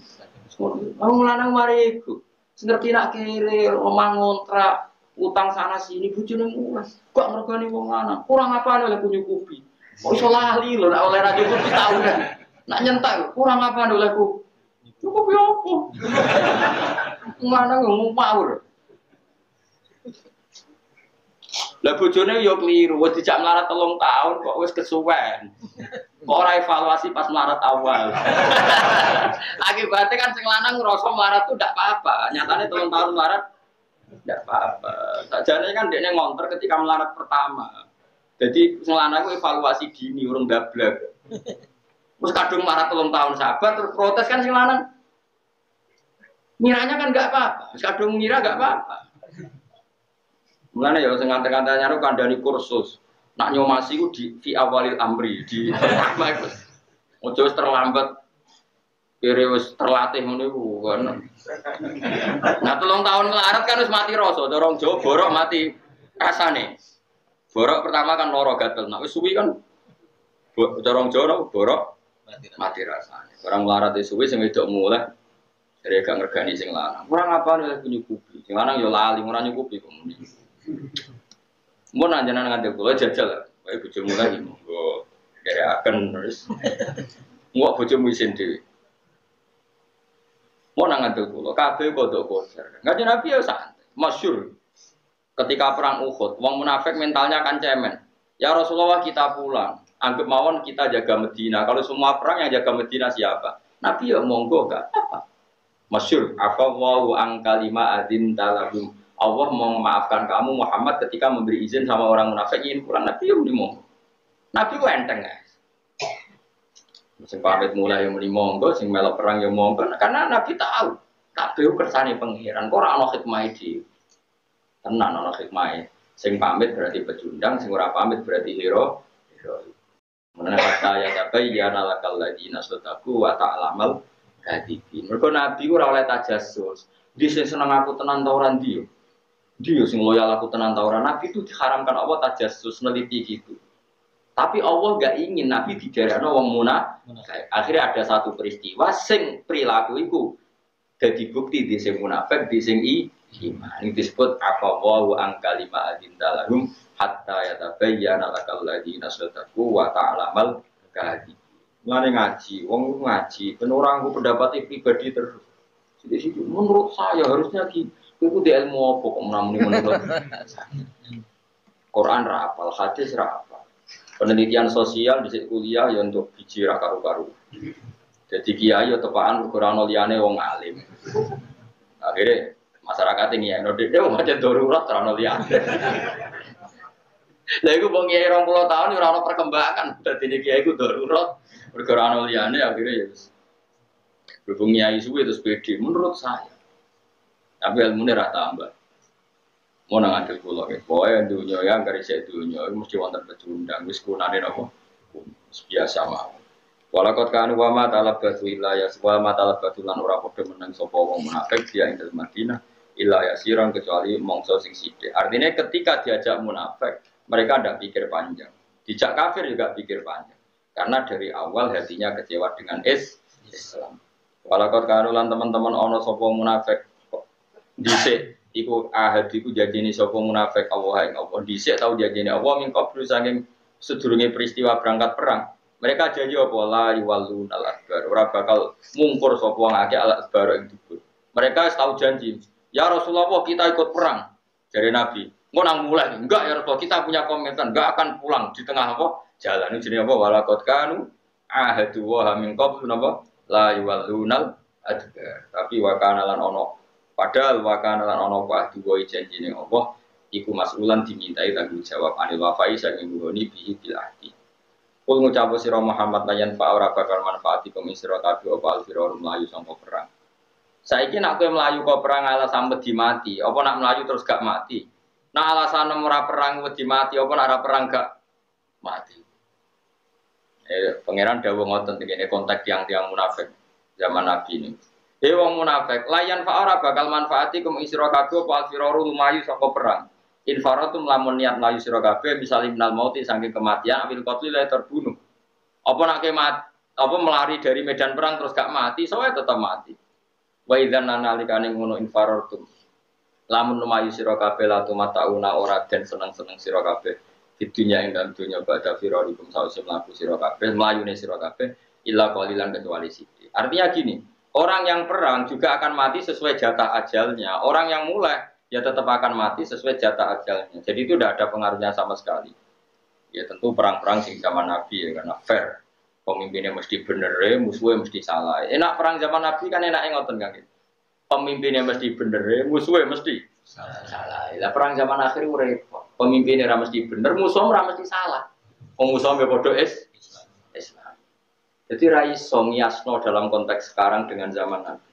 Mau ngelanang mari iku. Ngerti nak kiri omah ngontrak utang sana sini bojone mulai. Kok mergane wong lanang. Kurang apa oleh nyukupi. Kok iso lali lho nek oleh ra nyukupi tahunan. Nak nyentak kurang apa olehku? Cukup ya apa? Mana ngomong power? Lah bojone yo kliru, wis dijak melarat 3 tahun kok wis kesuwen. Kok ora evaluasi pas melarat awal. Akibatnya kan sing lanang ngrasa melarat tuh ndak apa-apa. Nyatane 3 tahun melarat ndak apa-apa. Sajane kan dekne ngonter ketika melarat pertama. Jadi sing lanang ku evaluasi dini urung dablek. Terus kadung marah 3 tahun sabar terus protes kan sing lanang. Miranya kan enggak apa-apa. Terus kadung ngira enggak apa-apa. Mulane ya sing ngante-ngante nyaru kandhani kursus. Nak nyomasi ku di fi awalil amri di pertama iku. Ojo wis terlambat. Kire wis terlatih ngono iku kan. Nah 3 tahun melarat kan wis mati rasa, dorong Jawa borok mati rasane. Borok pertama kan loro gatel. Nah wis suwi kan dorong Jawa borok mati rasanya. Orang melarat itu suwi sing wedok mulai dari gak ngergani sing lanang. Kurang apa nih nyukupi. Sing lanang yo lali ora nyukupi kok muni. Mun anjenan ngandel kula jajal. Kayak bojo mulai monggo dari akan terus. Ngok bojomu isin dhewe. Mun ngandel kula kabeh kodok-kodok. Ngaji Nabi ya santai. Masyhur. Ketika perang Uhud, wong munafik mentalnya kan cemen. Ya Rasulullah kita pulang. Anggap mawon kita jaga Medina. Kalau semua perang yang jaga Medina siapa? Nabi ya monggo enggak apa. Masyhur, afallahu an kalima adzin talahum. Allah mau memaafkan kamu Muhammad ketika memberi izin sama orang munafik ingin pulang. Nabi ya monggo. Nabi ku enteng guys. Sing pamit mulai yang monggo, sing melok perang yang monggo. Karena Nabi tahu kabeh kersane pangeran. Kok ora ana hikmah iki. Tenan ana hikmah. Sing pamit berarti pecundang, sing ora pamit berarti hero. Mengenai kata ya tapi ya nalakal lagi nasutaku wa ta'lamal kadipin. Mergo nabi ora oleh tajassus. Dia sing seneng aku tenan ta ora ndi yo. Dia sing loyal aku tenan ta ora. Nabi itu diharamkan Allah tajassus neliti gitu. Tapi Allah gak ingin Nabi dijarano wong munafik. Akhirnya ada satu peristiwa sing perilaku iku dadi bukti di sing munafik, di sing iman. Ini disebut aqawahu an kalima adindalahum hatta yatabayyana lakal ladina sadaqu wa ta'lamal kadhib. Mulane ngaji, wong ngaji, ben orang ku pendapat pribadi terus. Jadi menurut saya harusnya gitu. Itu di ilmu apa kok menurut Quran ra apal, hadis ra apal. Penelitian sosial di kuliah ya untuk biji ra karu-karu. Jadi kiai yo tepaan ukuran liyane wong alim. Akhirnya masyarakat ini ya node dia mau jadi darurat terano liyane. Lah iku wong kiai 20 tahun ora ono perkembangan. Dadi kiai iku darurat ukuran liyane akhirnya ya wis. Berhubung kiai suwe terus pede menurut saya. Tapi ilmune ra tambah. Mau nang adil kula nggih. Pokoke dunya ya garis dunya mesti wonten pecundang wis kunane napa? Biasa mawon. Walakot kanu wa ma talabatu illa ya wa ma talabatu lan ora padha meneng sapa wong munafik dia ing dalem Madinah illa ya sirang kecuali mongso sing sithik. Artinya ketika diajak munafik, mereka ndak pikir panjang. Dijak kafir juga pikir panjang. Karena dari awal hatinya kecewa dengan Islam. Walakot kanu lan teman-teman ana sapa munafik dhisik iku ahad iku janjine sapa munafik Allah ing Allah dhisik tau janjine Allah mingko saking sedurunge peristiwa berangkat perang mereka janji apa la yuwallun al-adbar ora bakal mungkur sapa wong akeh al-adbar ing dubur mereka tahu janji ya Rasulullah kita ikut perang dari Nabi mau nang mulai enggak ya Rasulullah kita punya komitmen enggak akan pulang di tengah apa jalan ini jenenge apa walaqad kanu ahadu wa min qabl napa la yuwallun al-adbar tapi wa kana lan ono padahal wakana lan ana wa duwe janjine Allah iku mas'ulan dimintai tanggung jawab anil wafai saking nggoni bihi bil ahdi. Kul ngucap sira Muhammad layan fa ora bakal manfaati pemisira kabeh apa alfira mlayu sangka perang. Saiki nek kowe mlayu kok perang alasan wedi mati, apa nak mlayu terus gak mati? Nak alasan ora perang wedi mati, apa nak ora perang gak mati? Pangeran dawuh ngoten ngene konteks tiang-tiang munafik zaman Nabi ini. Wong munafik, layan fa'ara bakal manfaati kum isra kabeh apa alfiraru lumayu saka perang. Infaratum lamun niat mlayu sira kabeh misale minal mauti saking kematian awil qatli la terbunuh. Apa nak apa melari dari medan perang terus gak mati, soalnya tetap mati. Wa idzan nalikane ngono infaratum. Lamun lumayu sira kabeh la tumatauna ora den seneng-seneng sira kabeh. Di dunia ing dalem dunya badha firarikum sause mlaku sira kabeh, mlayune sira kabeh illa qalilan kecuali sithik. Artinya gini, orang yang perang juga akan mati sesuai jatah ajalnya. Orang yang mulai, ya tetap akan mati sesuai jatah ajalnya. Jadi itu tidak ada pengaruhnya sama sekali. Ya tentu perang-perang sing zaman Nabi ya karena fair. Pemimpinnya mesti bener, musuhnya mesti salah. Enak perang zaman Nabi kan enak ngoten kan. Pemimpinnya mesti bener, musuhnya mesti salah. Lah perang zaman akhir repot. Pemimpinnya mesti bener, musuhnya mesti salah. Musuhnya bodoh Islam. Jadi raiso ngiasno dalam konteks sekarang dengan zaman Nabi.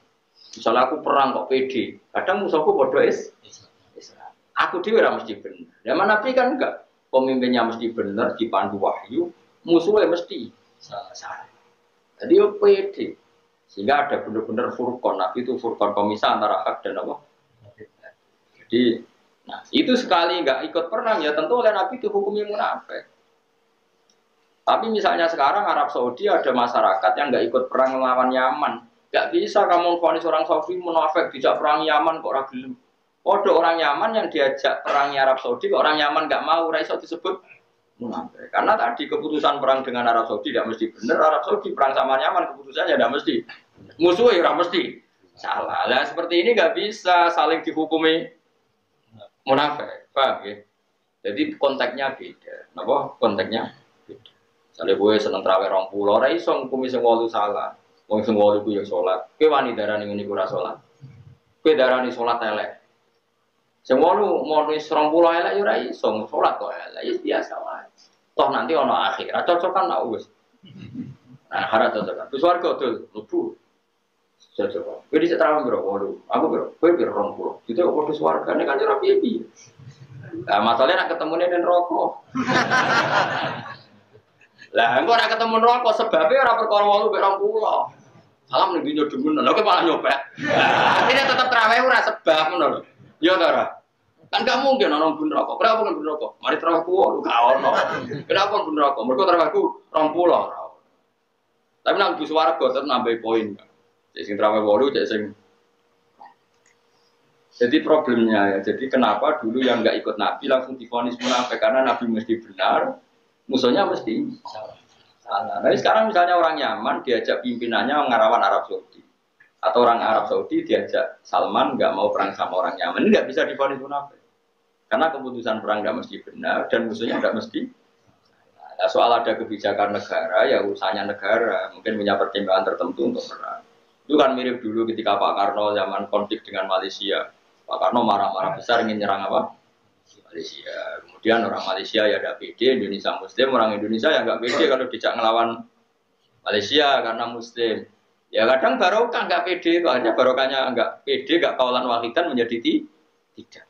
Misalnya aku perang kok pede, kadang musuhku bodoh Islam. Aku dhewe ora mesti bener. Zaman Nabi kan enggak, pemimpinnya mesti bener, dipandu wahyu, musuhnya mesti salah. Jadi yo pede. Sehingga ada benar-benar furqan. Nabi itu furqan pemisah antara hak dan apa? Jadi, nah itu sekali enggak ikut perang ya tentu oleh Nabi itu hukumnya munafik. Tapi misalnya sekarang Arab Saudi ada masyarakat yang nggak ikut perang melawan Yaman, nggak bisa kamu vonis orang Saudi munafik dijak perang Yaman kok ragilem. Ada orang Yaman yang diajak perang Arab Saudi, kok orang Yaman nggak mau, raiso disebut munafik. Karena tadi keputusan perang dengan Arab Saudi tidak mesti benar, Arab Saudi perang sama Yaman keputusannya tidak mesti. Musuhnya tidak mesti salah. Lah seperti ini nggak bisa saling dihukumi munafik, paham ya? Jadi konteksnya beda. Kenapa? Konteksnya beda. Misalnya gue seneng terawih 20, ora iso ngukumi sing 8 salah. Wong sing 8 ku ya salat. Kowe wani darani ngene ora salat. Kowe darani salat elek. Sing 8 mau wis 20 elek ya ora iso salat kok elek. Ya biasa wae. Toh nanti ana akhirat cocokan nak wis. Nah, akhirat cocokan. Wis warga dul mlebu. Cocok. Kowe dhisik terawih piro? 8. Aku piro? Kowe piro 20. Itu kok padha swargane kan ora piye-piye. Lah masalahnya nak ketemune ning rokok. Lah engko ora ketemu rokok sebabnya ora perkara 8 mek 20. Salam ning dunya demen, lha kok malah nyopet. Akhirnya tetap terawih ora sebab ngono lho. Ya ta ora? Kan gak mungkin orang pun rokok. Kenapa kan pun rokok? Mari terawihku gak ono. Kenapa pun rokok? Mergo terawihku 20. Tapi nang bus warga tetep nambah poin. Cek sing terawih 8, cek sing. Jadi problemnya ya, jadi kenapa dulu yang nggak ikut Nabi langsung divonis munafik karena Nabi mesti benar, musuhnya mesti salah. Nah sekarang misalnya orang Yaman diajak pimpinannya ngarawan Arab Saudi, atau orang Arab Saudi diajak Salman nggak mau perang sama orang Yaman, ini nggak bisa divonis munafik, karena keputusan perang nggak mesti benar dan musuhnya nggak mesti. Nah, soal ada kebijakan negara ya urusannya negara, mungkin punya pertimbangan tertentu untuk perang. Itu kan mirip dulu ketika Pak Karno zaman konflik dengan Malaysia. Pak Karno marah-marah besar ingin nyerang apa? Malaysia. Kemudian orang Malaysia ya ada PD, Indonesia Muslim, orang Indonesia ya nggak PD kalau dijak ngelawan Malaysia karena Muslim. Ya kadang barokah nggak PD, hanya barokahnya nggak PD, nggak kaulan wahidan menjadi tidak.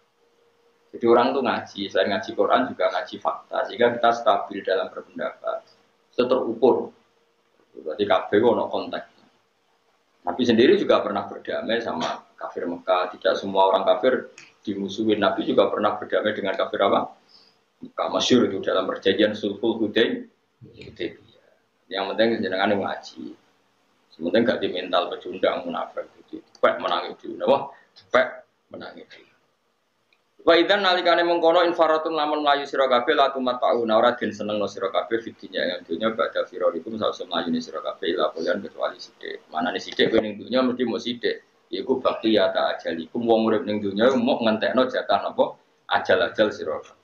Jadi orang tuh ngaji, selain ngaji Quran juga ngaji fakta, sehingga kita stabil dalam berpendapat, terukur. Berarti kabeh ono konteks. Nabi sendiri juga pernah berdamai sama kafir Mekah. Tidak semua orang kafir dimusuhin. Nabi juga pernah berdamai dengan kafir apa? Mekah masyhur itu dalam perjanjian Sulhul Hudaybiyah. Yang penting jenengan ngaji. Sementing gak di mental pecundang munafik itu. Cepet menang itu. Napa? Cepet menang itu. Wa idzan nalikane mengkono infaratun lamun mlayu sira kabeh la tumata'una ora den senengno sira kabeh fidinya yang dunya badha firarikum sawise mlayune sira kabeh la bulan kecuali sithik. Manane sithik kowe ning dunya mesti mau sithik. Iku bakti ya ta ajalikum wong urip ning dunya mok ngentekno jatah napa ajal-ajal sira kabeh.